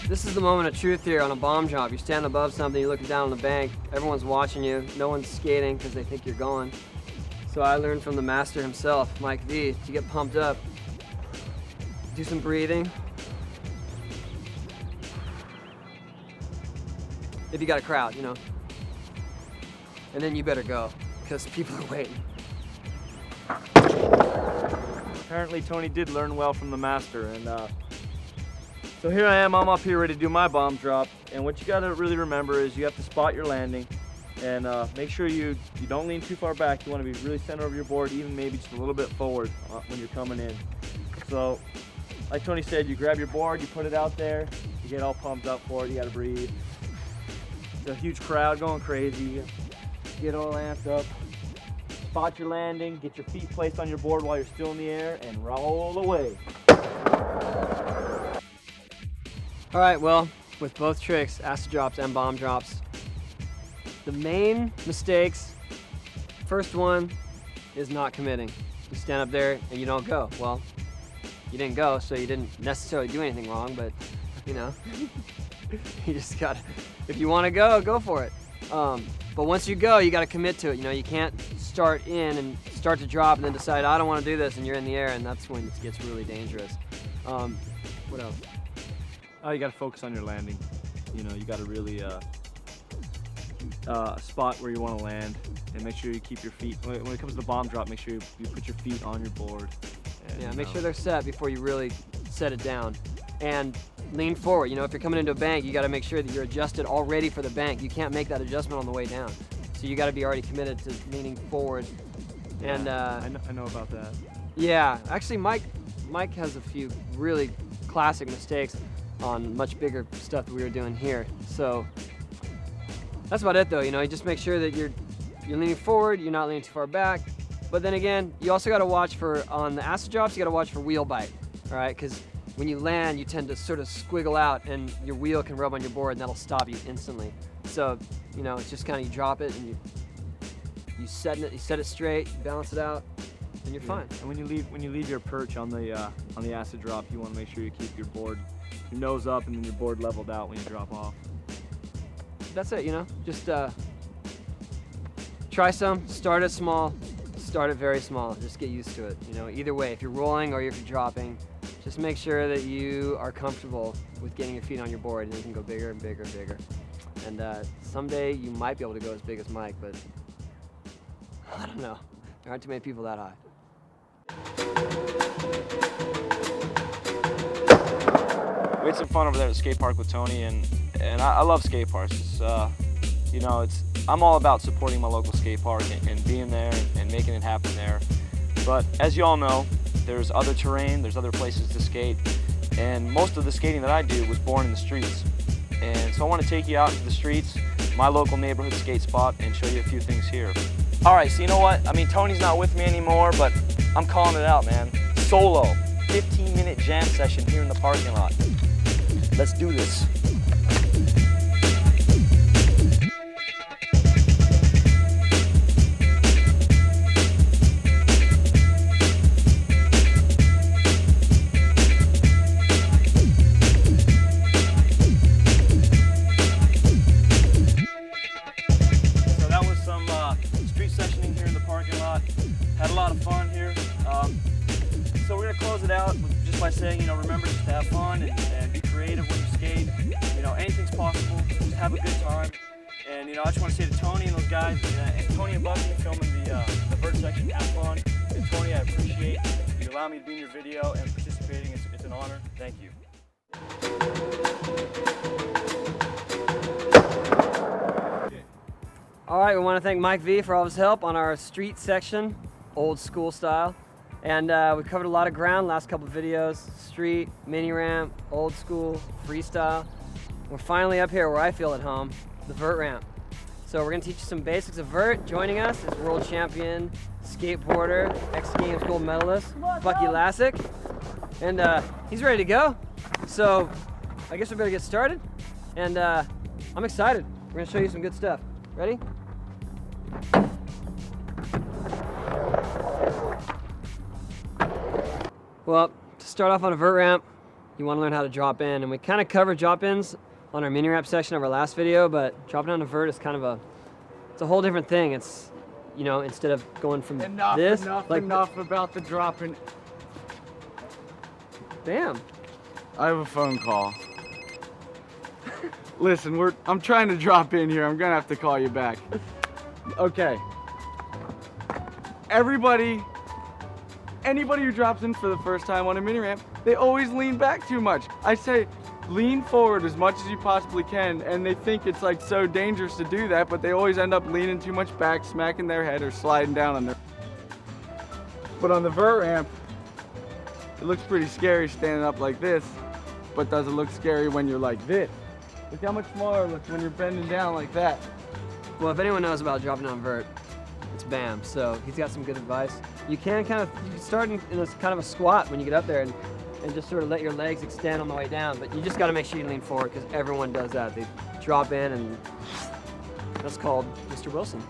This is the moment of truth here on a bomb drop. You're standing above something, you're looking down on the bank, everyone's watching you, no one's skating because they think you're going. So I learned from the master himself, Mike V, to get pumped up. Do some breathing. If you got a crowd, you know. And then you better go, because people are waiting. Apparently Tony did learn well from the master, and so here I am, I'm up here ready to do my bomb drop, and what you gotta really remember is you have to spot your landing, and make sure you don't lean too far back. You wanna be really centered over your board, even maybe just a little bit forward when you're coming in. So, like Tony said, you grab your board, you put it out there, you get all pumped up for it, you gotta breathe. It's a huge crowd going crazy, get all amped up. Spot your landing, get your feet placed on your board while you're still in the air, and roll away. All right, well, with both tricks, acid drops and bomb drops, the main mistakes, first one is not committing. You stand up there and you don't go. Well, you didn't go, so you didn't necessarily do anything wrong, but you know, you just gotta, if you wanna go, go for it. But once you go, you gotta commit to it. You know, you can't start in and start to drop and then decide, I don't wanna do this, and you're in the air, and that's when it gets really dangerous. What else? Oh, you gotta focus on your landing. You know, you gotta really spot where you wanna land, and make sure you keep your feet, when it comes to the bomb drop, make sure you put your feet on your board. And, yeah, make sure they're set before you really set it down. And lean forward. You know, if you're coming into a bank, you gotta make sure that you're adjusted already for the bank. You can't make that adjustment on the way down. So you got to be already committed to leaning forward. And I know about that. yeah, actually Mike has a few really classic mistakes on much bigger stuff that we were doing here. So that's about it though, you know, you just make sure that you're leaning forward, you're not leaning too far back. But then again, you also got to watch for, on the acid drops, you got to watch for wheel bite, all right? Because when you land, you tend to sort of squiggle out and your wheel can rub on your board and that'll stop you instantly. So, you know, it's just kind of, you drop it and you set it straight, you balance it out, and you're fine. And when you leave your perch on the acid drop, you want to make sure you keep your nose up and then your board leveled out when you drop off. That's it, you know, just try some, start it small, start it very small, just get used to it. You know, either way, if you're rolling or if you're dropping, just make sure that you are comfortable with getting your feet on your board, and you can go bigger and bigger and bigger. And someday you might be able to go as big as Mike, but I don't know. There aren't too many people that high. We had some fun over there at the skate park with Tony, and I love skate parks. It's, you know, I'm all about supporting my local skate park and being there and making it happen there. But as you all know, there's other terrain, there's other places to skate, and most of the skating that I do was born in the streets. And so I want to take you out to the streets, my local neighborhood skate spot, and show you a few things here. All right, so you know what? I mean, Tony's not with me anymore, but I'm calling it out, man. Solo, 15-minute jam session here in the parking lot. Let's do this. Had a lot of fun here. So we're gonna close it out just by saying, you know, remember just to have fun and be creative when you skate. You know, anything's possible. Just have a good time. And you know, I just want to say to Tony and those guys, and Tony and Bucky filming the Vert section, have fun. And Tony, I appreciate you allowing me to be in your video and participating. It's an honor. Thank you. All right, we want to thank Mike V for all of his help on our street section, old school style. And we covered a lot of ground last couple of videos, street, mini ramp, old school, freestyle. We're finally up here where I feel at home, the Vert ramp. So we're gonna teach you some basics of Vert. Joining us is world champion, skateboarder, X Games gold medalist, Bucky Lassick. And he's ready to go. So I guess we better get started. And I'm excited. We're gonna show you some good stuff. Ready? Well, to start off on a Vert ramp, you want to learn how to drop in, and we kind of covered drop-ins on our mini ramp section of our last video, but dropping on a Vert is kind of it's a whole different thing. It's, you know, instead of going from this, enough about the dropping. Bam. I have a phone call. Listen, I'm trying to drop in here. I'm gonna have to call you back. Okay. Anybody who drops in for the first time on a mini ramp, they always lean back too much. I say, lean forward as much as you possibly can, and they think it's like so dangerous to do that, but they always end up leaning too much back, smacking their head, or sliding down on their. But on the Vert ramp, it looks pretty scary standing up like this, but does it look scary when you're like this? Look how much smaller it looks when you're bending down like that. Well, if anyone knows about dropping on Vert, it's Bam. So he's got some good advice. You can start in this kind of a squat when you get up there and just sort of let your legs extend on the way down, but you just got to make sure you lean forward because everyone does that. They drop in, and that's called Mr. Wilson.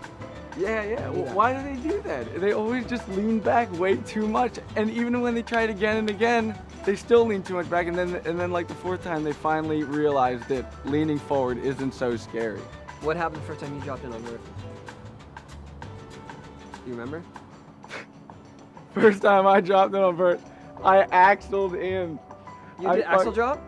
Yeah. Well, why do they do that? They always just lean back way too much, and even when they try it again and again, they still lean too much back, and then like the fourth time, they finally realize that leaning forward isn't so scary. What happened the first time you dropped in on Vert? You remember? First time I dropped in on Vert, I axled in. You did axle drop?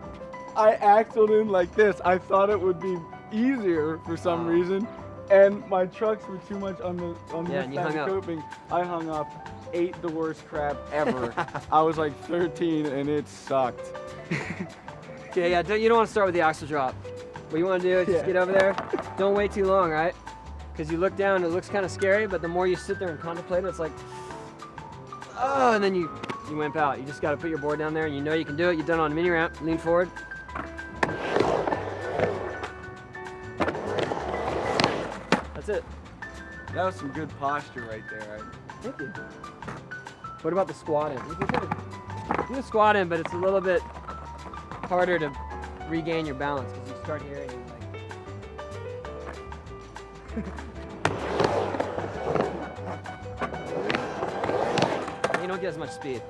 I axled in like this. I thought it would be easier for some reason, and my trucks were too much on this side of coping. I hung up, ate the worst crap ever. I was like 13 and it sucked. Okay, yeah, you don't want to start with the axle drop. What you want to do is just get over there. Don't wait too long, right? Because you look down, it looks kind of scary, but the more you sit there and contemplate it, it's like, oh, and then you wimp out. You just got to put your board down there, and you know you can do it. You've done it on a mini ramp. Lean forward. That's it. That was some good posture right there. Thank you. What about the squat in? You can kind of do the squat in, but it's a little bit harder to regain your balance because you start here and you don't get as much speed.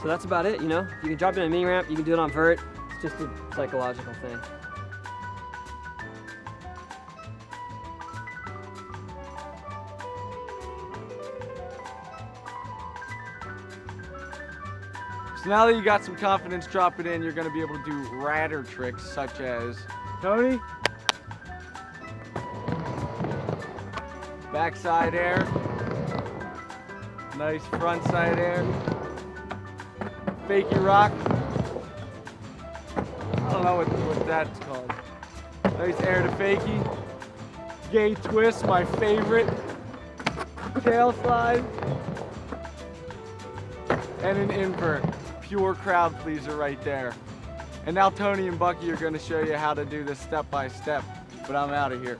So that's about it, you know? You can drop it in a mini ramp, you can do it on vert. It's just a psychological thing. So now that you got some confidence dropping in, you're gonna be able to do radder tricks such as, Tony, backside air, nice frontside air, Fakie rock, I don't know what that's called, nice air to Fakie, gay twist, my favorite, tailslide, and an invert. Pure crowd pleaser right there. And now Tony and Bucky are going to show you how to do this step by step, but I'm out of here.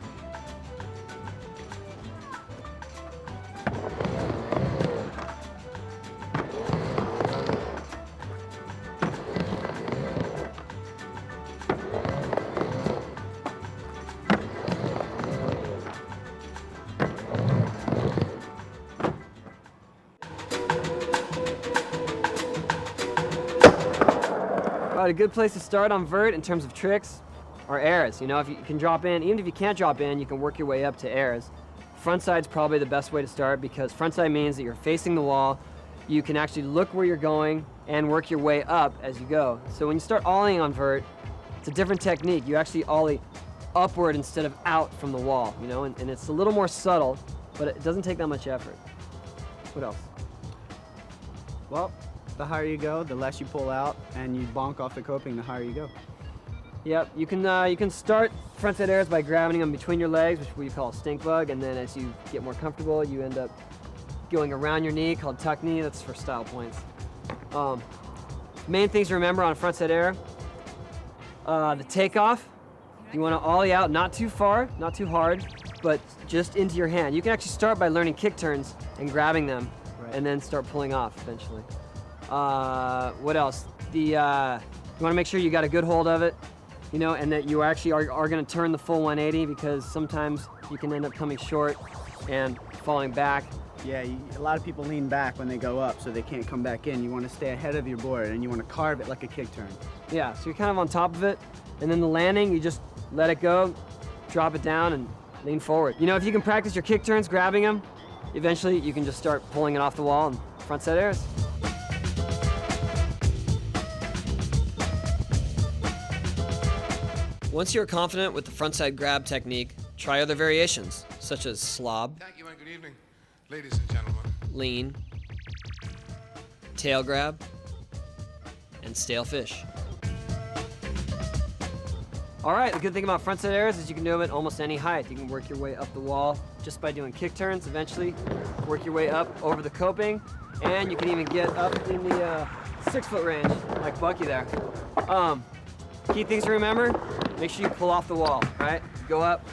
A good place to start on vert in terms of tricks are airs. You know, if you can drop in, even if you can't drop in, you can work your way up to airs. Frontside's probably the best way to start because frontside means that you're facing the wall. You can actually look where you're going and work your way up as you go. So when you start ollieing on vert, it's a different technique. You actually ollie upward instead of out from the wall, you know, and it's a little more subtle, but it doesn't take that much effort. What else? Well, the higher you go, the less you pull out, and you bonk off the coping, the higher you go. Yep, you can start frontside airs by grabbing them between your legs, which we call a stink bug, and then as you get more comfortable, you end up going around your knee, called tuck knee. That's for style points. Main things to remember on a frontside air: the takeoff. You want to ollie out, not too far, not too hard, but just into your hand. You can actually start by learning kick turns and grabbing them, and then start pulling off eventually. What else? You want to make sure you got a good hold of it, you know, and that you actually are going to turn the full 180 because sometimes you can end up coming short and falling back. Yeah, a lot of people lean back when they go up so they can't come back in. You want to stay ahead of your board and you want to carve it like a kick turn. Yeah, so you're kind of on top of it, and then the landing, you just let it go, drop it down, and lean forward. You know, if you can practice your kick turns, grabbing them, eventually you can just start pulling it off the wall and frontside airs. Once you're confident with the frontside grab technique, try other variations, such as slob, Thank you and good evening, ladies and gentlemen. lean, tail grab, and stale fish. All right, the good thing about frontside airs is you can do it at almost any height. You can work your way up the wall just by doing kick turns. Eventually, work your way up over the coping, and you can even get up in the 6-foot range, like Bucky there. Key things to remember: make sure you pull off the wall. Right, go up.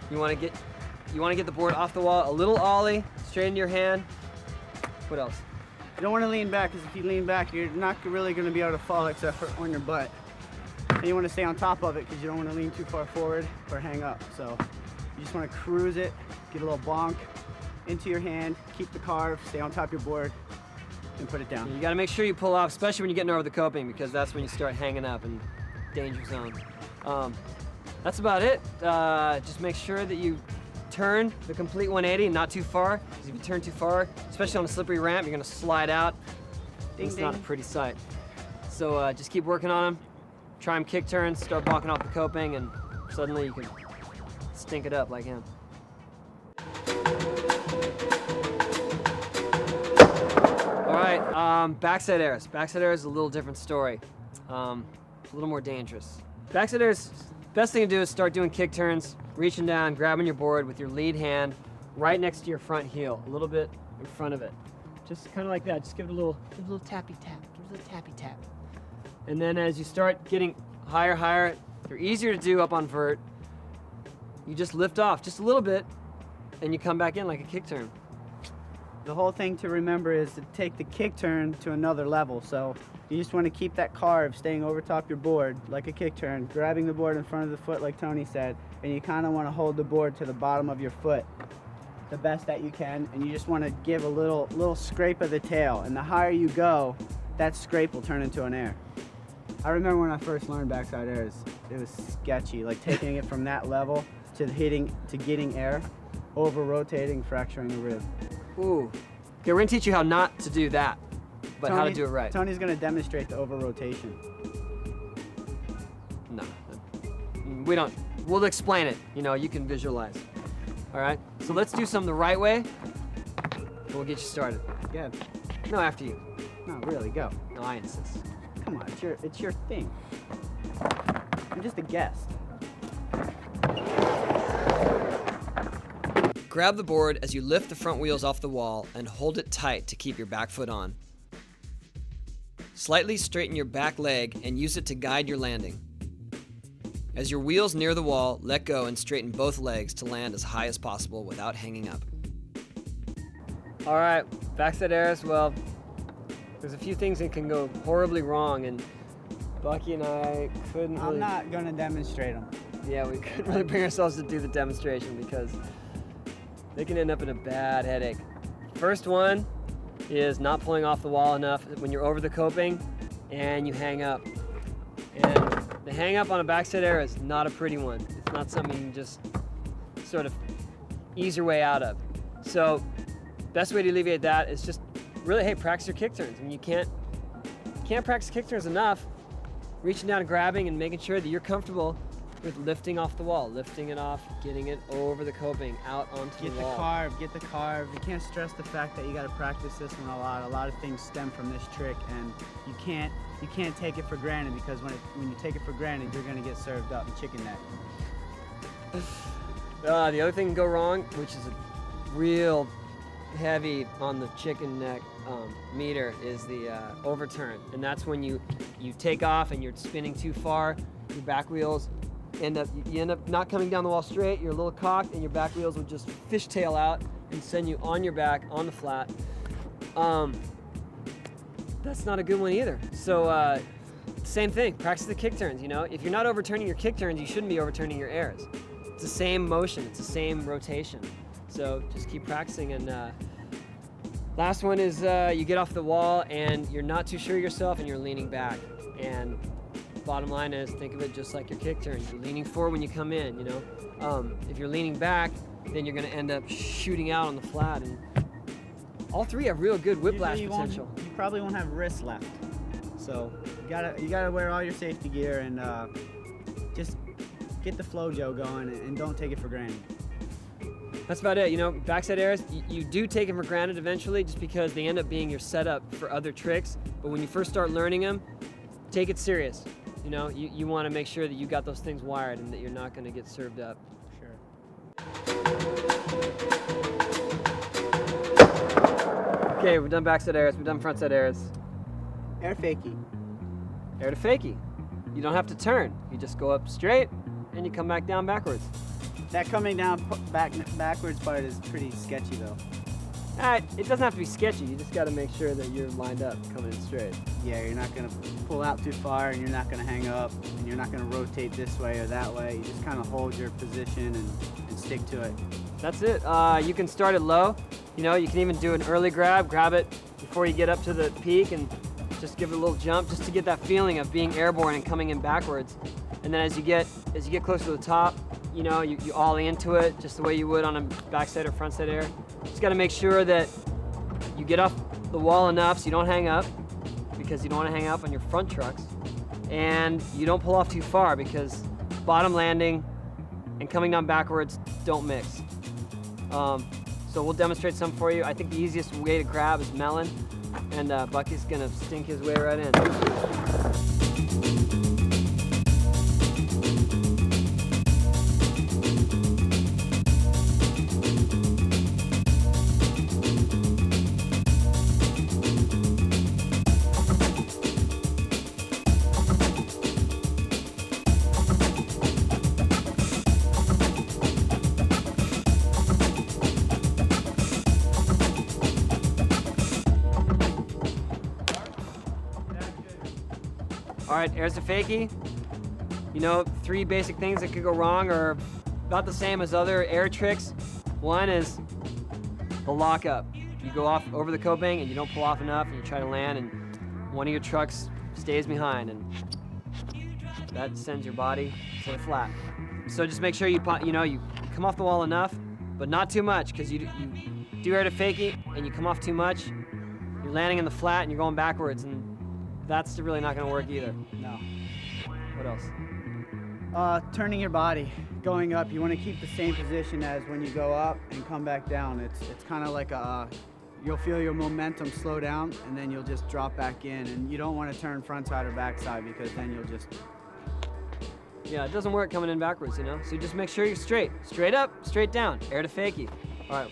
You want to get the board off the wall. A little ollie, straight into your hand. What else? You don't want to lean back because if you lean back, you're not really going to be able to fall except for on your butt. And you want to stay on top of it because you don't want to lean too far forward or hang up. So you just want to cruise it, get a little bonk into your hand, keep the carve, stay on top of your board, and put it down. You got to make sure you pull off, especially when you're getting over the coping, because that's when you start hanging up in danger zone. That's about it. Just make sure that you turn the complete 180, not too far. Because if you turn too far, especially on a slippery ramp, you're going to slide out. It's not a pretty sight. So just keep working on them. Try them kick turns, start blocking off the coping, and suddenly you can stink it up like him. All right, backside airs. Backside airs is a little different story. A little more dangerous. Backside airs Best thing to do is start doing kick turns, reaching down, grabbing your board with your lead hand right next to your front heel, a little bit in front of it. Just kind of like that. Just give it a little tappy tap. Give it a little tappy tap. And then as you start getting higher, they're easier to do up on vert. You just lift off just a little bit, and you come back in like a kick turn. The whole thing to remember is to take the kick turn to another level. So you just want to keep that carve staying over top your board like a kick turn, grabbing the board in front of the foot like Tony said, and you kind of want to hold the board to the bottom of your foot the best that you can, and you just want to give a little scrape of the tail, and the higher you go, that scrape will turn into an air. I remember when I first learned backside airs, it was sketchy, like taking it from that level to getting air, over rotating, fracturing the rib. Ooh. Okay, we're gonna teach you how not to do that, but how to do it right. Tony's gonna demonstrate the over rotation. No, we don't. We'll explain it. You know, you can visualize. All right. So let's do some the right way, and we'll get you started. Yeah. No, after you. No, really, go. No, I insist. Come on, it's your thing. I'm just a guest. Grab the board as you lift the front wheels off the wall and hold it tight to keep your back foot on. Slightly straighten your back leg and use it to guide your landing. As your wheels near the wall, let go and straighten both legs to land as high as possible without hanging up. All right, backside airs. Well, there's a few things that can go horribly wrong, and Bucky and I couldn't really... I'm not gonna demonstrate them. Yeah, we couldn't really bring ourselves to do the demonstration because they can end up in a bad headache. First one is not pulling off the wall enough when you're over the coping and you hang up. And the hang up on a backside air is not a pretty one. It's not something you can just sort of ease your way out of. So best way to alleviate that is just really, hey, practice your kick turns. I mean, you can't practice kick turns enough, reaching down and grabbing and making sure that you're comfortable with lifting off the wall, lifting it off, getting it over the coping, out onto the wall. Get the carve. You can't stress the fact that you got to practice this one a lot. A lot of things stem from this trick, and you can't take it for granted, because when you take it for granted, you're gonna get served up in chicken neck. The other thing can go wrong, which is a real heavy on the chicken neck meter, is the overturn, and that's when you take off and you're spinning too far. Your back wheels you end up not coming down the wall straight. You're a little cocked, and your back wheels will just fishtail out and send you on your back on the flat. That's not a good one either. So same thing, practice the kick turns. You know, if you're not overturning your kick turns, you shouldn't be overturning your airs. It's the same motion, it's the same rotation. So just keep practicing. And last one is you get off the wall and you're not too sure yourself and you're leaning back. And bottom line is, think of it just like your kick turn. You're leaning forward when you come in, you know. If you're leaning back, then you're gonna end up shooting out on the flat. And all three have real good whiplash potential. You probably won't have wrists left. So you gotta wear all your safety gear and just get the flojo going and don't take it for granted. That's about it. You know, backside airs, you do take them for granted eventually, just because they end up being your setup for other tricks. But when you first start learning them, take it serious. You know, you want to make sure that you got those things wired and that you're not going to get served up. Sure. Okay, we've done backside airs, we've done frontside airs. Air fakie. Air to fakie. You don't have to turn. You just go up straight and you come back down backwards. That coming down backwards part is pretty sketchy though. It doesn't have to be sketchy. You just got to make sure that you're lined up coming in straight. Yeah, you're not going to pull out too far, and you're not going to hang up, and you're not going to rotate this way or that way. You just kind of hold your position and stick to it. That's it. You can start it low. You know, you can even do an early grab it before you get up to the peak, and just give it a little jump just to get that feeling of being airborne and coming in backwards. And then as you get closer to the top, you know, you ollie into it just the way you would on a backside or frontside air. Just got to make sure that you get off the wall enough so you don't hang up, because you don't want to hang up on your front trucks, and you don't pull off too far, because bottom landing and coming down backwards don't mix. So we'll demonstrate some for you. I think the easiest way to grab is melon, and Bucky's gonna stink his way right in. All right, airs to fakie. You know, 3 basic things that could go wrong are about the same as other air tricks. One is the lockup. You go off over the coping and you don't pull off enough and you try to land and one of your trucks stays behind and that sends your body to the flat. So just make sure you come off the wall enough, but not too much, because you do air to fakie and you come off too much, you're landing in the flat and you're going backwards, and that's really not going to work either. No. What else? Turning your body, going up. You want to keep the same position as when you go up and come back down. It's kind of like you'll feel your momentum slow down and then you'll just drop back in, and you don't want to turn frontside or backside because then you'll just... Yeah, it doesn't work coming in backwards, you know? So just make sure you're straight. Straight up, straight down. Air to fakie. All right.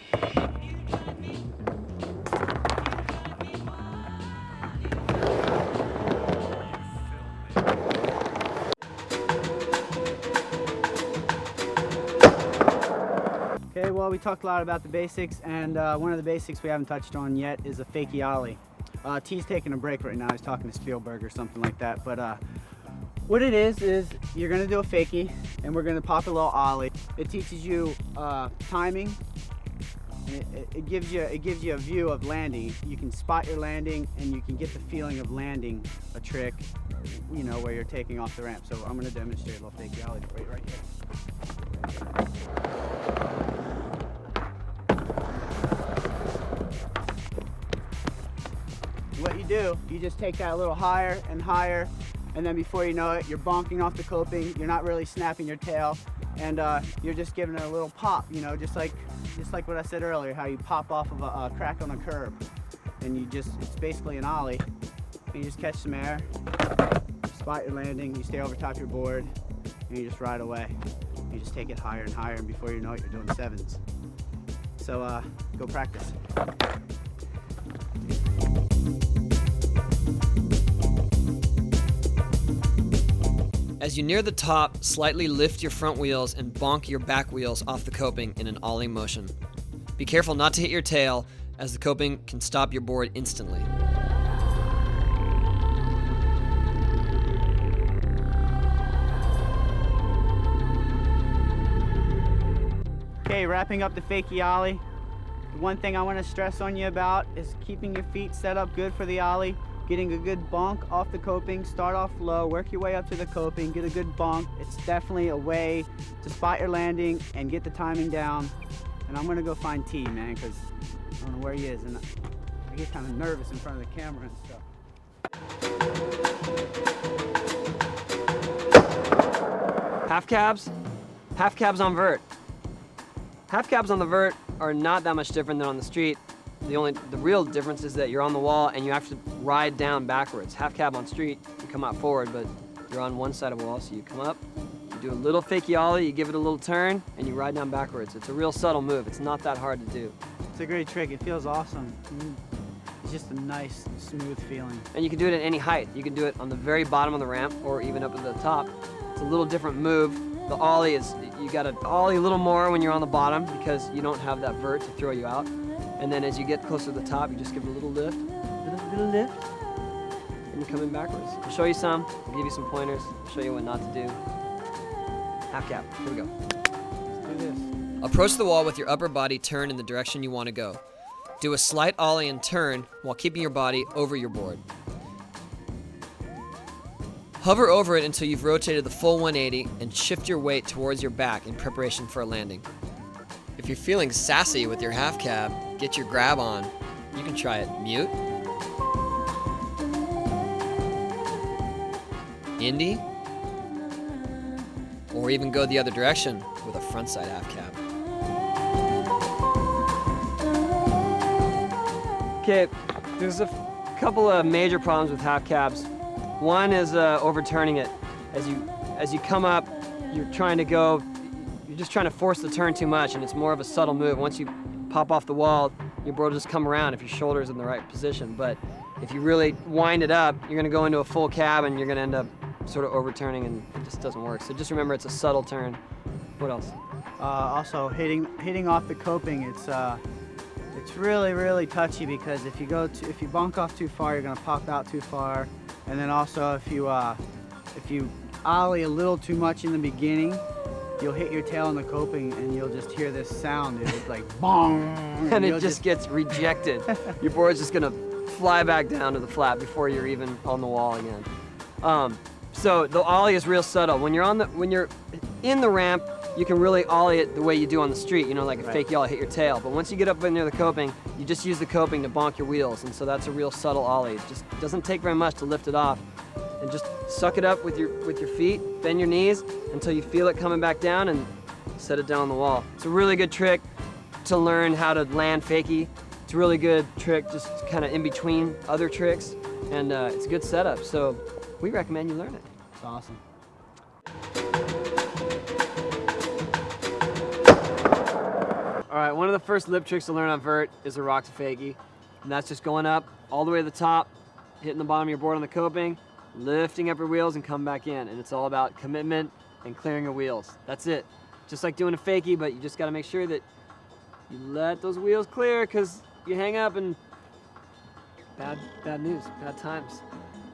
Okay, well, we talked a lot about the basics, and one of the basics we haven't touched on yet is a Fakie Ollie. T's taking a break right now. He's talking to Spielberg or something like that, but what it is you're gonna do a fakie and we're gonna pop a little ollie. It teaches you timing. It gives you a view of landing. You can spot your landing and you can get the feeling of landing a trick, you know, where you're taking off the ramp. So I'm gonna demonstrate a little fakie ollie right here. What you do, you just take that a little higher and higher, and then before you know it, you're bonking off the coping. You're not really snapping your tail, and you're just giving it a little pop, you know, just like what I said earlier, how you pop off of a crack on a curb, and it's basically an ollie. And you just catch some air, spot your landing, you stay over top your board, and you just ride away. You just take it higher and higher, and before you know it, you're doing 7s. So go practice. As you near the top, slightly lift your front wheels and bonk your back wheels off the coping in an ollie motion. Be careful not to hit your tail, as the coping can stop your board instantly. Okay, wrapping up the Fakie Ollie. The one thing I want to stress on you about is keeping your feet set up good for the ollie. Getting a good bonk off the coping, start off low, work your way up to the coping, get a good bonk. It's definitely a way to spot your landing and get the timing down. And I'm gonna go find T, man, because I don't know where he is, and I get kind of nervous in front of the camera and stuff. Half cabs on vert. Half cabs on the vert are not that much different than on the street. The real difference is that you're on the wall and you have to ride down backwards. Half cab on street, you come out forward, but you're on one side of the wall, so you come up, you do a little fakie ollie, you give it a little turn, and you ride down backwards. It's a real subtle move. It's not that hard to do. It's a great trick. It feels awesome. It's just a nice, smooth feeling. And you can do it at any height. You can do it on the very bottom of the ramp or even up at the top. It's a little different move. The ollie is, you gotta ollie a little more when you're on the bottom because you don't have that vert to throw you out. And then as you get closer to the top, you just give it a little lift, and you're coming backwards. I'll show you some, I'll give you some pointers, I'll show you what not to do. Half cap, here we go. Let's do this. Approach the wall with your upper body turned in the direction you want to go. Do a slight ollie and turn while keeping your body over your board. Hover over it until you've rotated the full 180 and shift your weight towards your back in preparation for a landing. If you're feeling sassy with your half cab, get your grab on. You can try it mute, Indy, or even go the other direction with a frontside half cab. Okay, there's a couple of major problems with half cabs. One is overturning it. As you come up, you're just trying to force the turn too much, and it's more of a subtle move. Once you pop off the wall, your board will just come around if your shoulder's in the right position. But if you really wind it up, you're gonna go into a full cab and you're gonna end up sort of overturning, and it just doesn't work. So just remember, it's a subtle turn. What else? Also, hitting off the coping, it's really, really touchy, because if you bonk off too far, you're gonna pop out too far, And then also if you ollie a little too much in the beginning, you'll hit your tail on the coping and you'll just hear this sound. It's like bong, And it just gets rejected. Your board's just gonna fly back down to the flat before you're even on the wall again. So the ollie is real subtle. When you're in the ramp, you can really ollie it the way you do on the street, you know, like a Fakie Ollie, hit your tail. But once you get up in near the coping, you just use the coping to bonk your wheels, and so that's a real subtle ollie. It just doesn't take very much to lift it off. And just suck it up with your feet, bend your knees until you feel it coming back down and set it down on the wall. It's a really good trick to learn how to land fakie. It's a really good trick just kind of in between other tricks, and it's a good setup. So we recommend you learn it. It's awesome. All right, one of the first lip tricks to learn on vert is a rock to fakie, and that's just going up all the way to the top, hitting the bottom of your board on the coping, lifting up your wheels and come back in. And it's all about commitment and clearing your wheels. That's it. Just like doing a fakie, but you just gotta make sure that you let those wheels clear, because you hang up and bad news, bad times.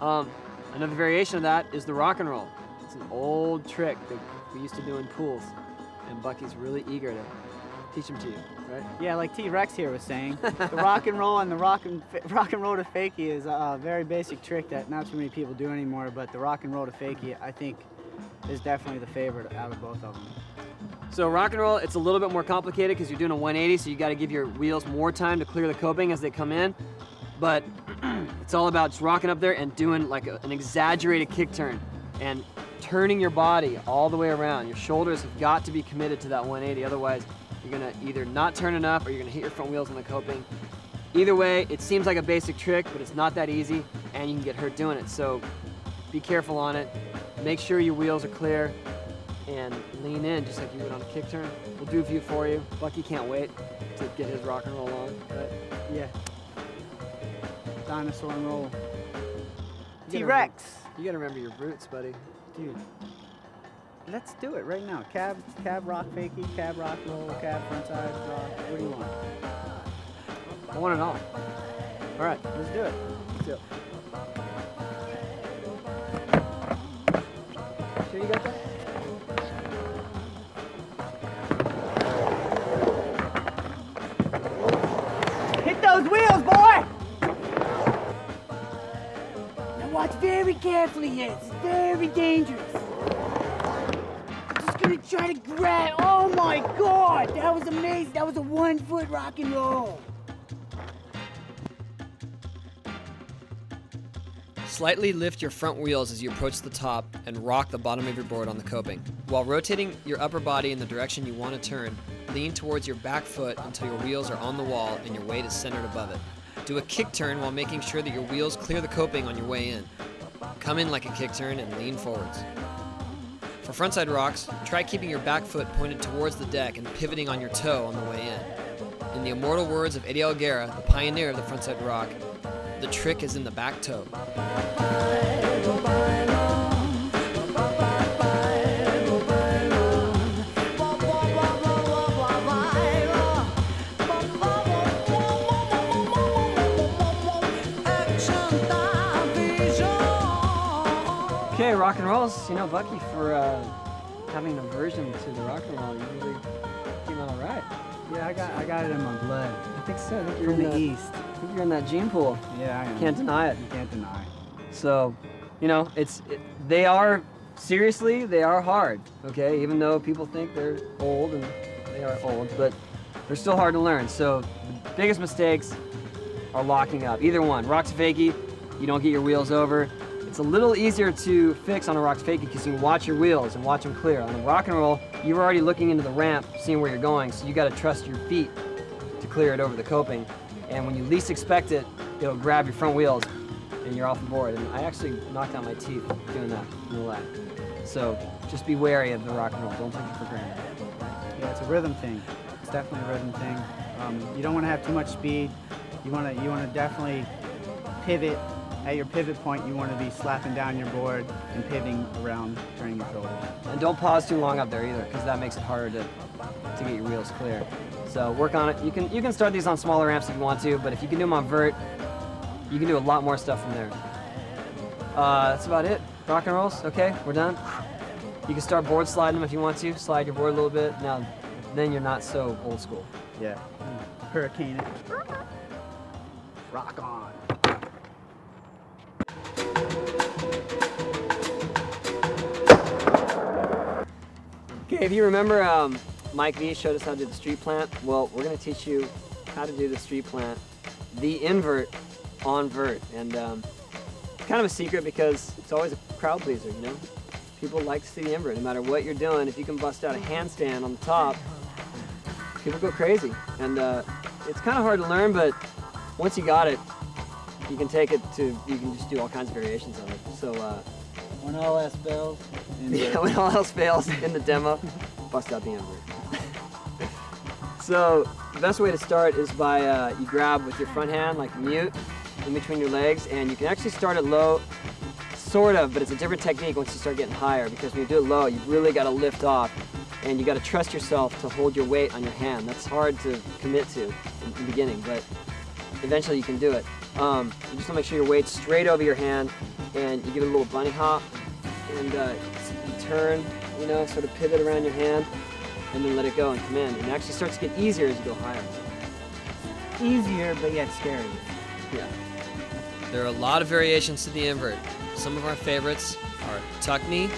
Another variation of that is the rock and roll. It's an old trick that we used to do in pools, and Bucky's really eager to teach them to you, right? Yeah, like T-Rex here was saying, the rock and roll and the rock and roll to fakie is a very basic trick that not too many people do anymore, but the rock and roll to fakie, I think, is definitely the favorite out of both of them. So rock and roll, it's a little bit more complicated because you're doing a 180, so you got to give your wheels more time to clear the coping as they come in. But it's all about just rocking up there and doing like an exaggerated kick turn and turning your body all the way around. Your shoulders have got to be committed to that 180, otherwise you're gonna either not turn enough or you're gonna hit your front wheels on the coping. Either way, it seems like a basic trick, but it's not that easy, and you can get hurt doing it. So be careful on it. Make sure your wheels are clear and lean in just like you would on a kick turn. We'll do a few for you. Bucky can't wait to get his rock and roll on, right? Yeah. Dinosaur and roll. T-Rex. You gotta remember your roots, buddy. Dude. Let's do it right now. Cab rock fakie, cab rock roll, cab frontside rock. What do you want? I want it all. All right, Let's do it. let's do it. Sure you got that? Hit those wheels, boy! Now watch very carefully here. It's very dangerous. I'm just gonna try to grab. Oh my God! That was amazing. That was a 1 foot rock and roll. Slightly lift your front wheels as you approach the top and rock the bottom of your board on the coping. While rotating your upper body in the direction you want to turn, lean towards your back foot until your wheels are on the wall and your weight is centered above it. Do a kick turn while making sure that your wheels clear the coping on your way in. Come in like a kick turn and lean forwards. For frontside rocks, try keeping your back foot pointed towards the deck and pivoting on your toe on the way in. In the immortal words of Eddie Alguera, the pioneer of the frontside rock, the trick is in the back toe. Okay, rock and rolls. You know, Bucky, for having an aversion to the rock and roll, you really came out all right. Yeah, I got it in my blood. I think so. I think From the East. I think you're in that gene pool. Yeah, I am. Can't deny it. You can't deny. So, you know, they are, seriously, they are hard, okay? Even though people think they're old, and they are old, but they're still hard to learn. So the biggest mistakes are locking up. Either one, rock to fakie, you don't get your wheels over. It's a little easier to fix on a rock to fakie because you can watch your wheels and watch them clear. On the rock and roll, you're already looking into the ramp, seeing where you're going, so you gotta trust your feet to clear it over the coping. And when you least expect it, it'll grab your front wheels and you're off the board. And I actually knocked out my teeth doing that in the lab. So just be wary of the rock and roll. Don't take it for granted. Yeah, it's a rhythm thing. It's definitely a rhythm thing. You don't want to have too much speed. You want to definitely pivot. At your pivot point, you want to be slapping down your board and pivoting around, turning your shoulders. And don't pause too long up there either, because that makes it harder to get your wheels clear. So work on it. You can start these on smaller ramps if you want to, but if you can do them on vert, you can do a lot more stuff from there. That's about it. Rock and rolls, okay, we're done. You can start board sliding them if you want to. Slide your board a little bit. Now, then you're not so old school. Yeah. Hurricane it. Rock on. Okay, if you remember, Mike V showed us how to do the street plant. Well, we're gonna teach you how to do the street plant, the invert on vert. And kind of a secret because it's always a crowd pleaser, you know? People like to see the invert, no matter what you're doing. If you can bust out a handstand on the top, people go crazy. And it's kind of hard to learn, but once you got it, you can take it to, you can just do all kinds of variations of it. So, When all else fails. yeah, when all else fails in the demo, bust out the invert. So, the best way to start is by, you grab with your front hand, like mute, in between your legs, and you can actually start it low, sort of, but it's a different technique once you start getting higher, because when you do it low, you've really got to lift off, and you got to trust yourself to hold your weight on your hand. That's hard to commit to in the beginning, but eventually you can do it. You just want to make sure your weight's straight over your hand, and you give it a little bunny hop, and you turn, you know, sort of pivot around your hand, and then let it go and come in. And it actually starts to get easier as you go higher. Easier, but yet scary. Yeah. There are a lot of variations to the invert. Some of our favorites are tuck knee,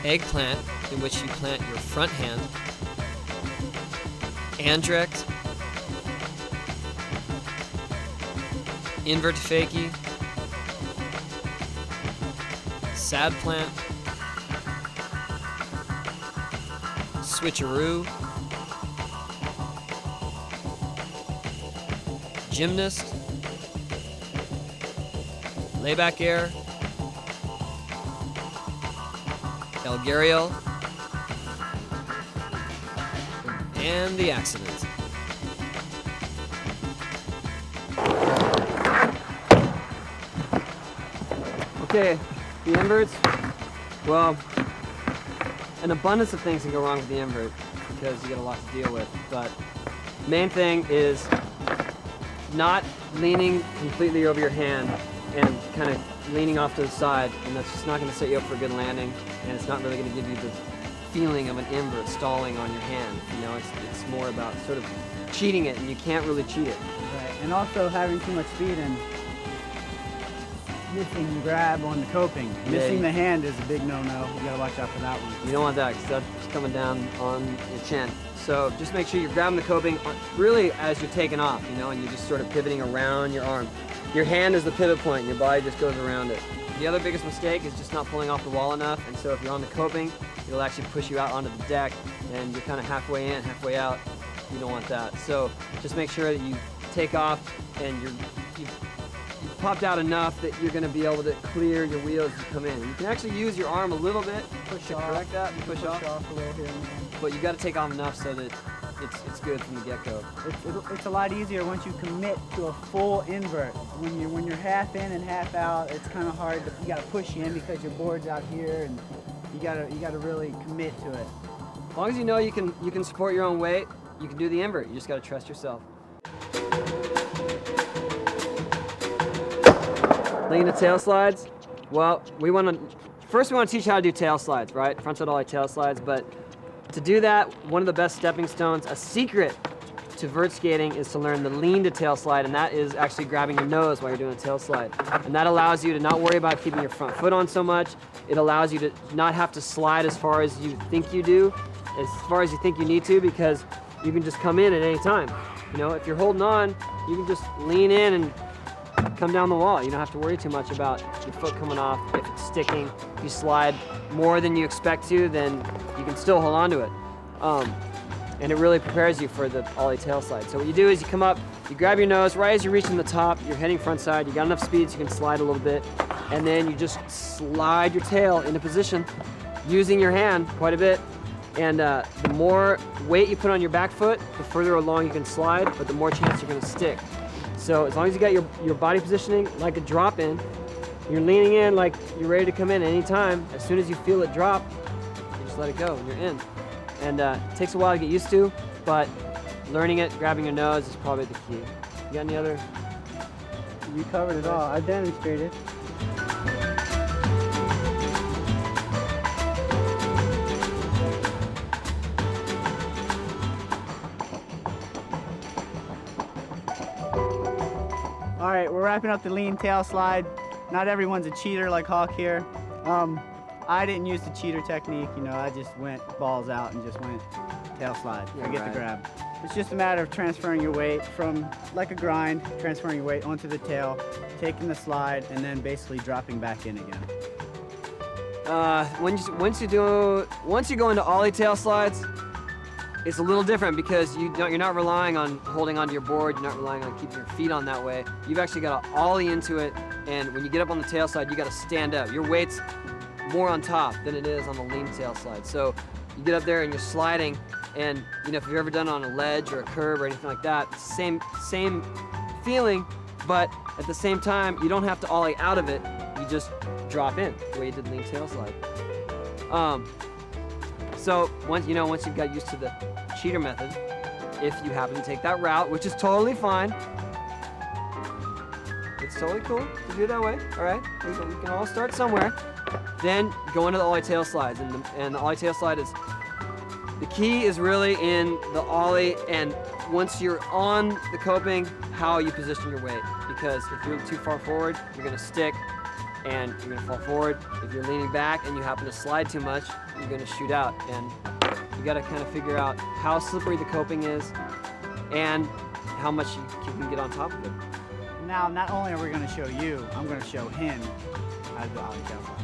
eggplant, in which you plant your front hand, andrecht, invert to fakie, sad plant, switcheroo, gymnast, layback air, Elgariel, and the accident. Okay, the inverts, well, an abundance of things can go wrong with the invert because you got a lot to deal with, but main thing is not leaning completely over your hand and kind of leaning off to the side, and that's just not going to set you up for a good landing, and it's not really going to give you the feeling of an invert stalling on your hand. You know, it's more about sort of cheating it, and you can't really cheat it. Right, and also having too much speed and missing the grab on the coping. Missing the hand is a big no-no. You gotta watch out for that one. You don't want that because that's coming down on your chin. So just make sure you're grabbing the coping really as you're taking off, you know, and you're just sort of pivoting around your arm. Your hand is the pivot point, and your body just goes around it. The other biggest mistake is just not pulling off the wall enough, and so if you're on the coping, it'll actually push you out onto the deck, and you're kind of halfway in, halfway out. You don't want that. So just make sure that you take off and you've popped out enough that you're going to be able to clear your wheels as you come in. You can actually use your arm a little bit to correct that and push off a little here and there. but you got to take off enough so that it's good from the get-go. It's a lot easier once you commit to a full invert. When you're half in and half out, it's kind of hard. You got to push in because your board's out here, and you got to really commit to it. As long as you know you can support your own weight, you can do the invert. You just got to trust yourself. Lien to tail slides. Well, first we want to teach you how to do tail slides, right? Frontside Ollie tail slides, but to do that, one of the best stepping stones, a secret to vert skating is to learn the Lien to tail slide, and that is actually grabbing your nose while you're doing a tail slide. And that allows you to not worry about keeping your front foot on so much. It allows you to not have to slide as far as you think you do, as far as you think you need to, because you can just come in at any time. You know, if you're holding on, you can just lean in and come down the wall. You don't have to worry too much about your foot coming off. If it's sticking, if you slide more than you expect to, then you can still hold on to it. And it really prepares you for the Ollie tail slide. So what you do is you come up, you grab your nose, right as you're reaching the top, you're heading front side, you got enough speed so you can slide a little bit, and then you just slide your tail into position using your hand quite a bit. And the more weight you put on your back foot, the further along you can slide, but the more chance you're gonna stick. So as long as you got your body positioning like a drop in, you're leaning in like you're ready to come in any time. As soon as you feel it drop, you just let it go and you're in. And it takes a while to get used to, but learning it, grabbing your nose is probably the key. You got any other You covered it all. I demonstrated. All right, we're wrapping up the Lien tail slide. Not everyone's a cheater like Hawk here. I didn't use the cheater technique, you know, I just went balls out and just went tail slide, forget the grab. It's just a matter of transferring your weight from, like a grind, transferring your weight onto the tail, taking the slide, and then basically dropping back in again. Once you go into Ollie tail slides, it's a little different because you're not relying on holding onto your board, you're not relying on keeping your feet on that way. You've actually got to Ollie into it, and when you get up on the tail slide, you got to stand up. Your weight's more on top than it is on the Lien tail slide. So you get up there and you're sliding, and you know, if you've ever done it on a ledge or a curb or anything like that, same feeling, but at the same time, you don't have to Ollie out of it, you just drop in the way you did Lien tail slide. So once you've got used to the cheater method, if you happen to take that route, which is totally fine, it's totally cool to do it that way, all right? We can all start somewhere. Then go into the Ollie tail slides, and the Ollie tail slide is, the key is really in the Ollie, and once you're on the coping, how you position your weight. Because if you're too far forward, you're gonna stick, and you're gonna fall forward. If you're leaning back and you happen to slide too much, you're gonna shoot out. And you gotta kind of figure out how slippery the coping is, and how much you can get on top of it. Now, not only are we gonna show you, I'm gonna show him how to do Ollie tail slide.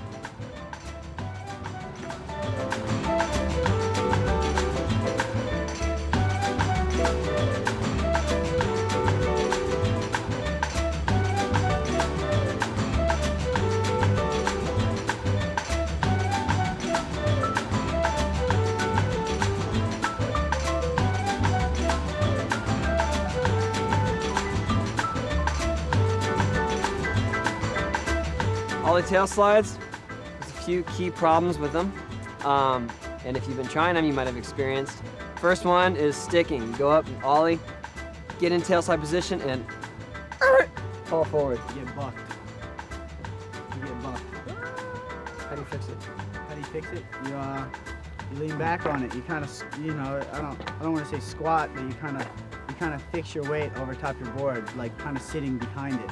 Ollie tail slides, there's a few key problems with them. And if you've been trying them, you might have experienced. First one is sticking. You go up and Ollie, get in tail slide position, and fall forward. You get bucked. You get bucked. How do you fix it? How do you fix it? You lean back on it. You kind of, you know, I don't want to say squat, but you kind of fix your weight over top your board, like kind of sitting behind it,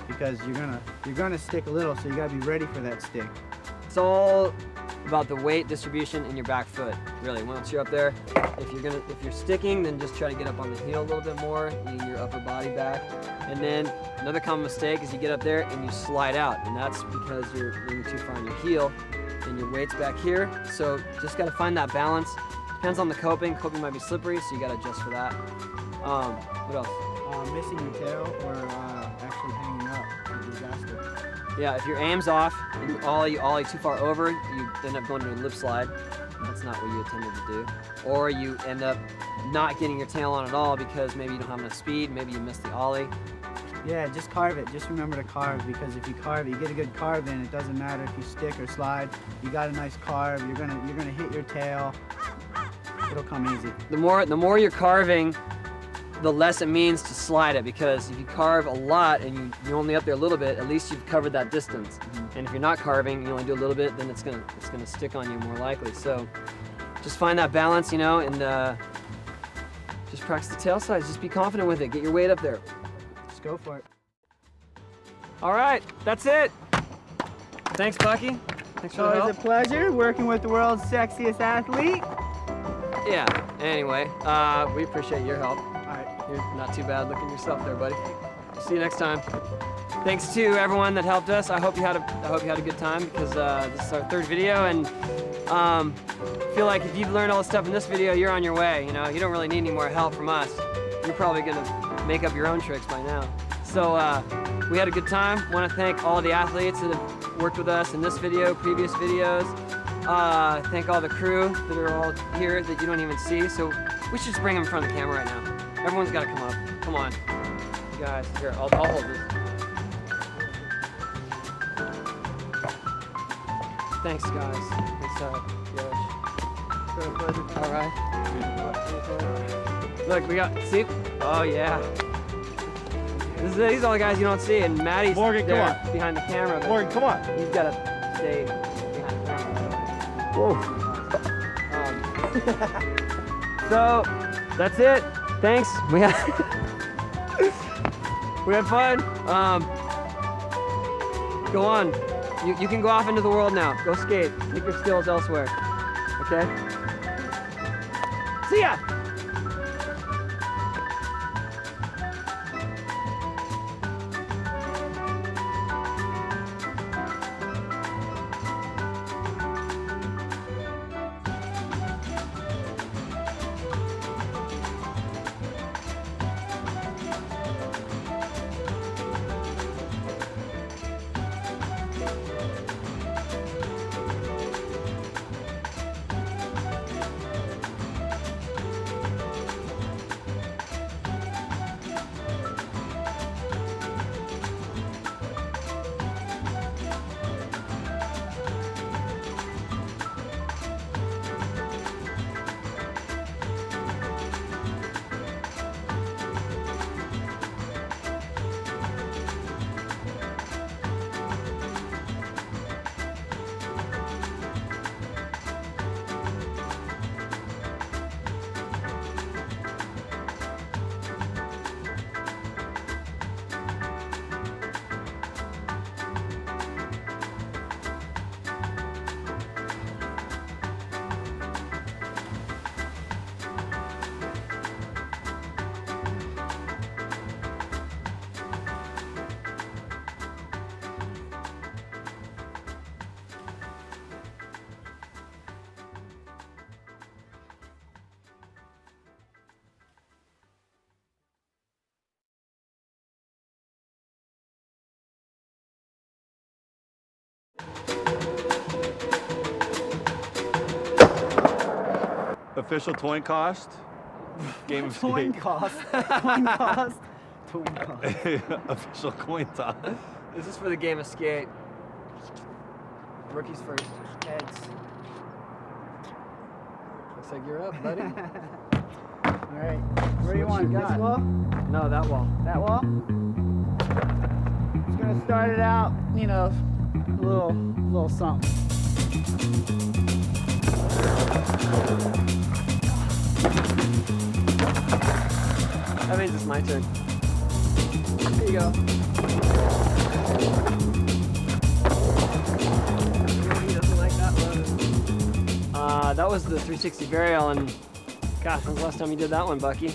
because you're gonna stick a little, so you gotta be ready for that stick. It's all about the weight distribution in your back foot, really. Once you're up there, if you're sticking, then just try to get up on the heel a little bit more, lean your upper body back. And then another common mistake is you get up there and you slide out, and that's because you're leaning too far on your heel and your weight's back here. So just gotta find that balance. Depends on the coping. Coping might be slippery, so you gotta adjust for that. What else? Missing your tail or actually hanging up is a disaster. Yeah, if your aim's off and you ollie too far over, you end up going to a lip slide. That's not what you intended to do. Or you end up not getting your tail on at all because maybe you don't have enough speed, maybe you missed the ollie. Yeah, just carve it. Just remember to carve, because if you carve it, you get a good carve in. It doesn't matter if you stick or slide. You got a nice carve. You're gonna hit your tail. It'll come easy. The more you're carving, the less it means to slide it, because if you carve a lot and you're only up there a little bit, at least you've covered that distance. And if you're not carving, you only do a little bit, then it's gonna stick on you more likely. So just find that balance, you know, and just practice the tail slides. Just be confident with it. Get your weight up there. Just go for it. All right, that's it. Thanks, Bucky. Thanks for the help. Always a pleasure working with the world's sexiest athlete. Yeah, anyway, we appreciate your help. Alright. You're not too bad looking yourself there, buddy. See you next time. Thanks to everyone that helped us. I hope you had a good time, because this is our third video, and I feel like if you've learned all the stuff in this video, you're on your way. You know, you don't really need any more help from us. You're probably gonna make up your own tricks by now. So we had a good time. Want to thank all the athletes that have worked with us in this video, previous videos. Thank all the crew that are all here that you don't even see. So we should just bring them in front of the camera right now. Everyone's got to come up. Come on. You guys, here, I'll hold this. Thanks, guys. Thanks, Yosh. All right. Look, we got, see? Oh, yeah. These are all the guys you don't see, and Maddie's Morgan, there come on. behind the camera. but Morgan, come on. He's got to stay behind the camera. Whoa. So that's it. Thanks. We had fun. Go on. You can go off into the world now. Go skate. Take your skills elsewhere. Okay? See ya! Official coin cost. Game of Coin skate. cost. Coin cost. Coin cost. Official coin toss. This is for the game of skate. Rookies first. Heads. Looks like you're up, buddy. All right. Where do you want? This wall? No, that wall. That wall? Just gonna start it out, you know, a little something. That means it's my turn. Here you go. He doesn't like that one. That was the 360 burial, and gosh, when's the last time you did that one, Bucky?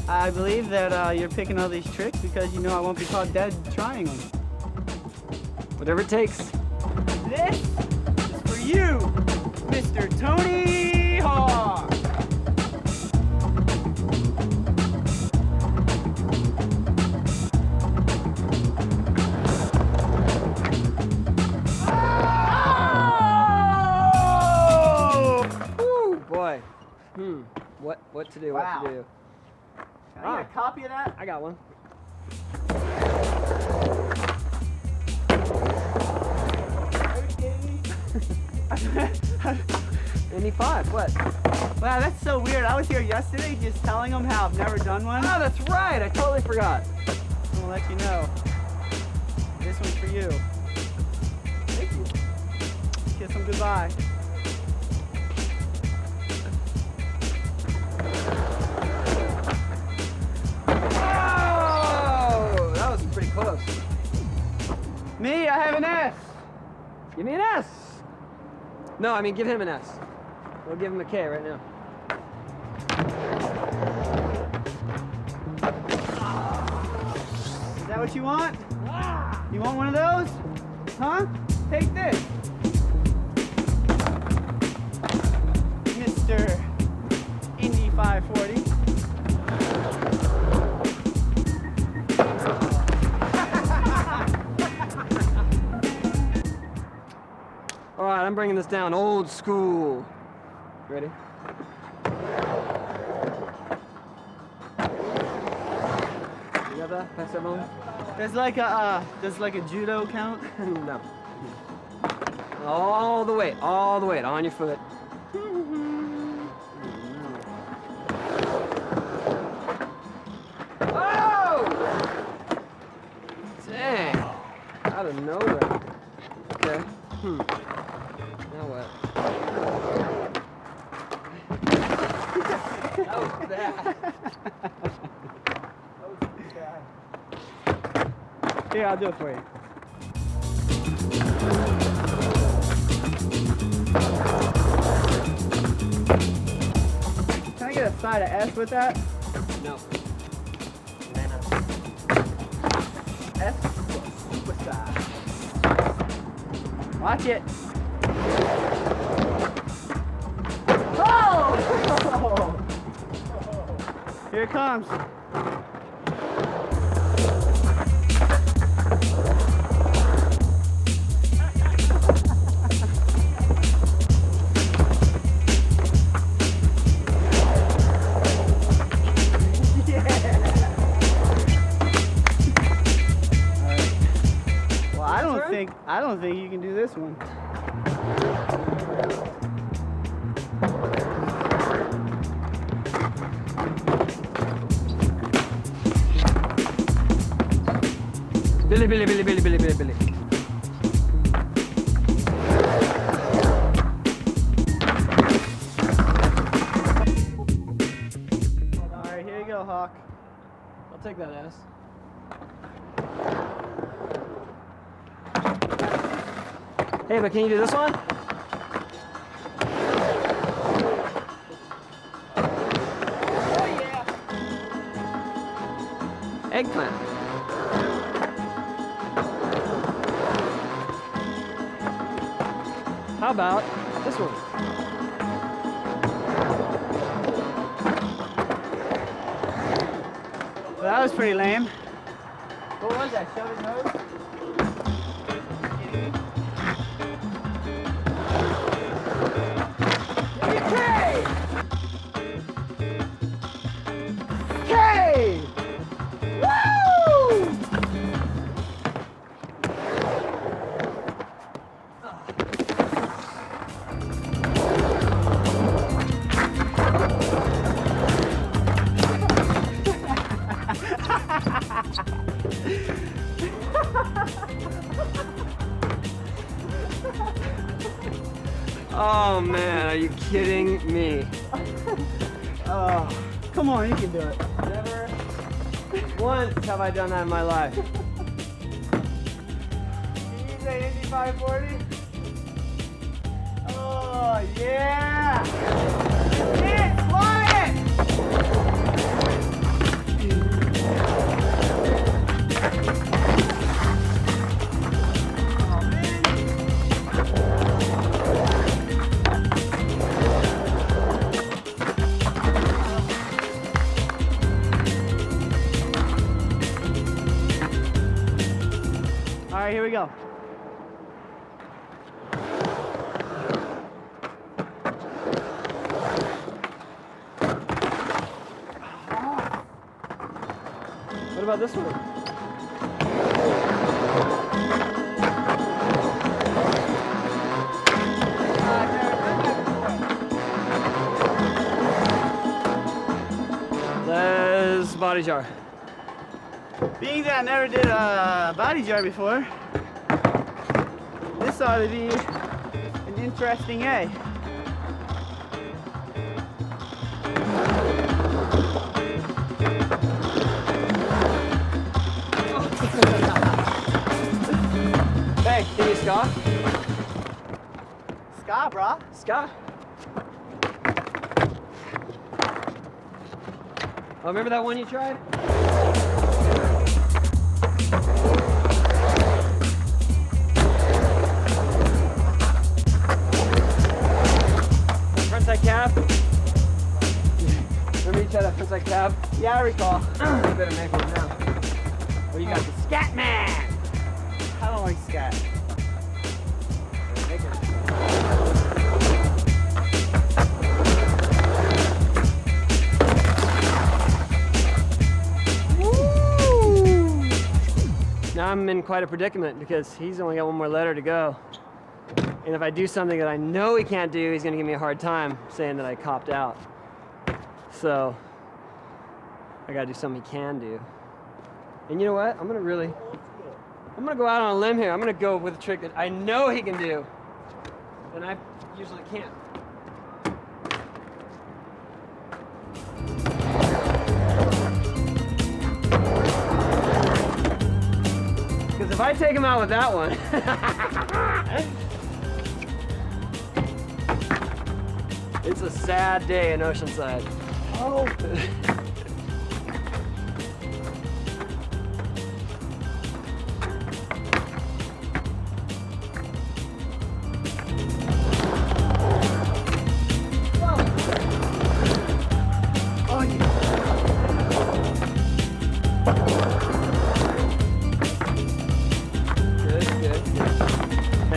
I believe that you're picking all these tricks because you know I won't be caught dead trying them. Whatever it takes. This is for you, Mr. Tony Hawk. Woo, boy. What to do? Wow. What to do? Can I get a copy of that? I got one. Indy 5, what? Wow, that's so weird. I was here yesterday just telling them how I've never done one. Oh, that's right. I totally forgot. I'm gonna let you know. This one's for you. Thank you. Kiss them goodbye. Oh, that was pretty close. Me, I have an S. Give me an S. No, I mean give him an S. We'll give him a K right now. Is that what you want? You want one of those? Huh? Take this. Mr. Indy 540. All right, I'm bringing this down old school. Ready? You got that? Pass that on? Does like a judo count? No. All the weight on your foot. Oh! out of nowhere. Okay. Now what? That was bad. That was bad. Here, I'll do it for you. Can I get a side of S with that? No. S with that. Watch it. Oh! Here it comes. I don't think you can do this one. Billy, Billy, Billy, Billy, Billy, Billy, Billy. Alright, here you go, Hawk. I'll take that S. Hey, but can you do this one? Oh yeah! Eggplant. How about this one? Well, that was pretty lame. What was that? Shove-it nose? Oh man, are you kidding me? Oh, come on, you can do it. Never once have I done that in my life. Did you say Indy 540? Oh, yeah! Yes, Lien! All right, here we go. What about this one? Let's body jar. Being that I never did a body jar before, this ought to be an interesting A. Hey, can you ska? Ska, brah. Ska? Oh, remember that one you tried? Frontside cab? Remember you tried that frontside cab? Yeah, I recall. You better make one now. What do you got? The Scat Man! I don't like scat. Make it. Now I'm in quite a predicament because he's only got one more letter to go. And if I do something that I know he can't do, he's gonna give me a hard time saying that I copped out. So I gotta do something he can do. And you know what? I'm gonna really I'm gonna go out on a limb here. I'm gonna go with a trick that I know he can do, and I usually can't. Because if I take him out with that one, it's a sad day in Oceanside. Oh.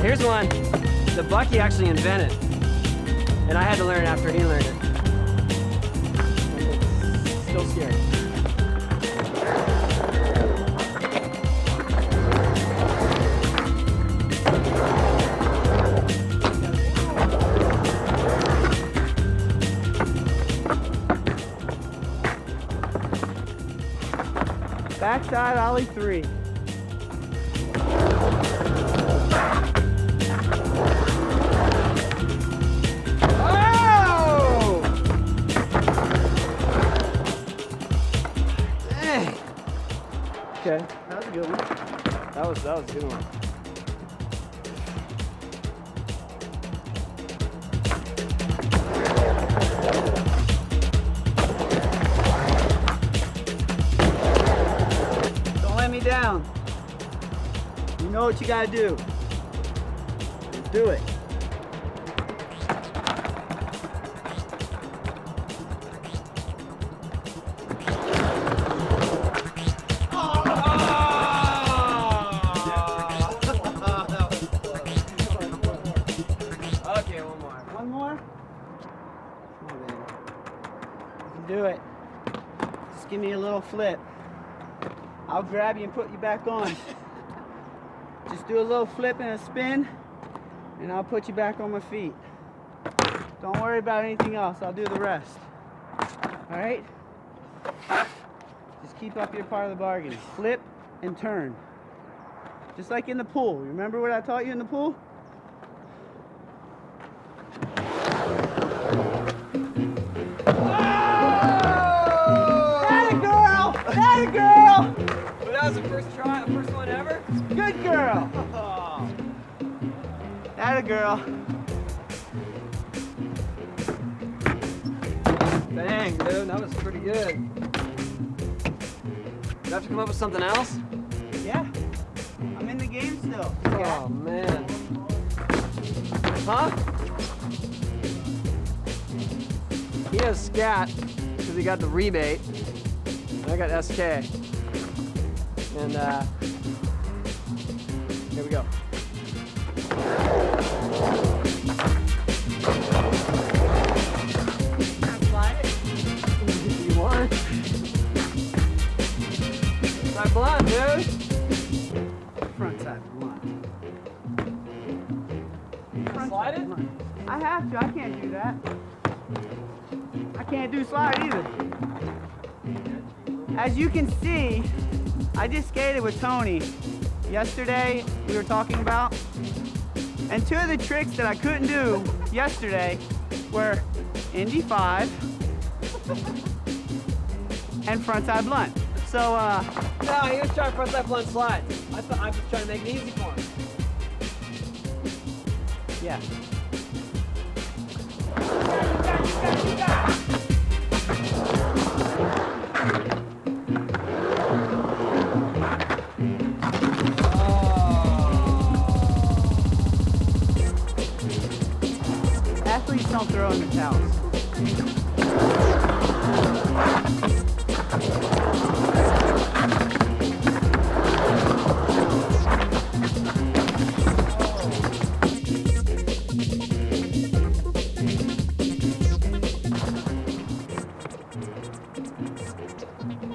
Here's one that Bucky actually invented, and I had to learn after he learned it. And it's still scary. Backside Ollie 3. Okay. That was a good one. That was a good one. Don't let me down. You know what you gotta do. Do it. Do it. Just give me a little flip. I'll grab you and put you back on. Just do a little flip and a spin, and I'll put you back on my feet. Don't worry about anything else. I'll do the rest. All right? Just keep up your part of the bargain. Flip and turn. Just like in the pool. Remember what I taught you in the pool? Atta girl! But that was the first try, the first one ever? Good girl! Atta girl. Dang, dude, that was pretty good. You have to come up with something else? Yeah. I'm in the game still. Oh, man. Huh? He has S.K.A.T. because he got the rebate. I got S.K.A.T. And here we go. Slide it. If you want. Side blunt, dude. Frontside blunt. Slide it? I have to. I can't do that. I can't do slide either. As you can see, I just skated with Tony. Yesterday, we were talking about. And two of the tricks that I couldn't do yesterday were Indy 5 and frontside blunt. So, no, he was trying frontside blunt slide. I thought I was trying to make it easy for him. yeah. You got it. Athletes don't throw in the towels.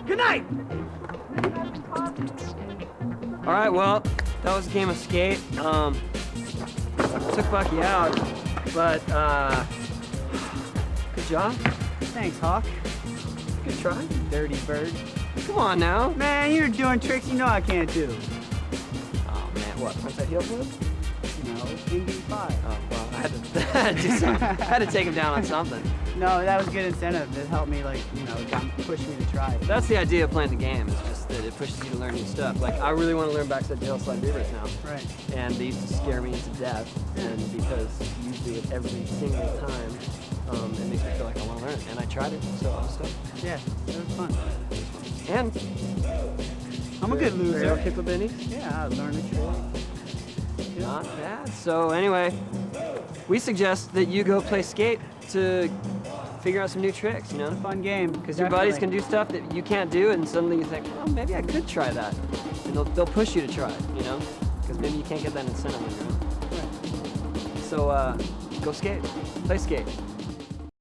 Good night! All right, well, that was a game of skate. Took Bucky out, but good job. Thanks, Hawk. Good try. Dirty bird. Come on now. Man, you're doing tricks you know I can't do. what, frontside heel flip? You know, Indy 5. Oh, well, I had to, I had to take him down on something. No, that was good incentive. It helped me, like, you know, push me to try. That's the idea of playing the game, is just that it pushes you to learn new stuff. Like, I really want to learn backside tailslide reverse now. Right. And they used to scare me to death, and because usually at every single time, it makes me feel like I want to learn it. And I tried it, so I was stoked. Yeah, it was fun. And I'm a good loser. aerial kick with bennies. Yeah, I learned a trick. Not bad. So anyway, we suggest that you go play skate to figure out some new tricks, you know? Fun game. Because your buddies can do stuff that you can't do, and suddenly you think, well, maybe I could try that. And they'll push you to try it, you know? Because maybe you can't get that incentive on your own. Right. So go skate, play skate.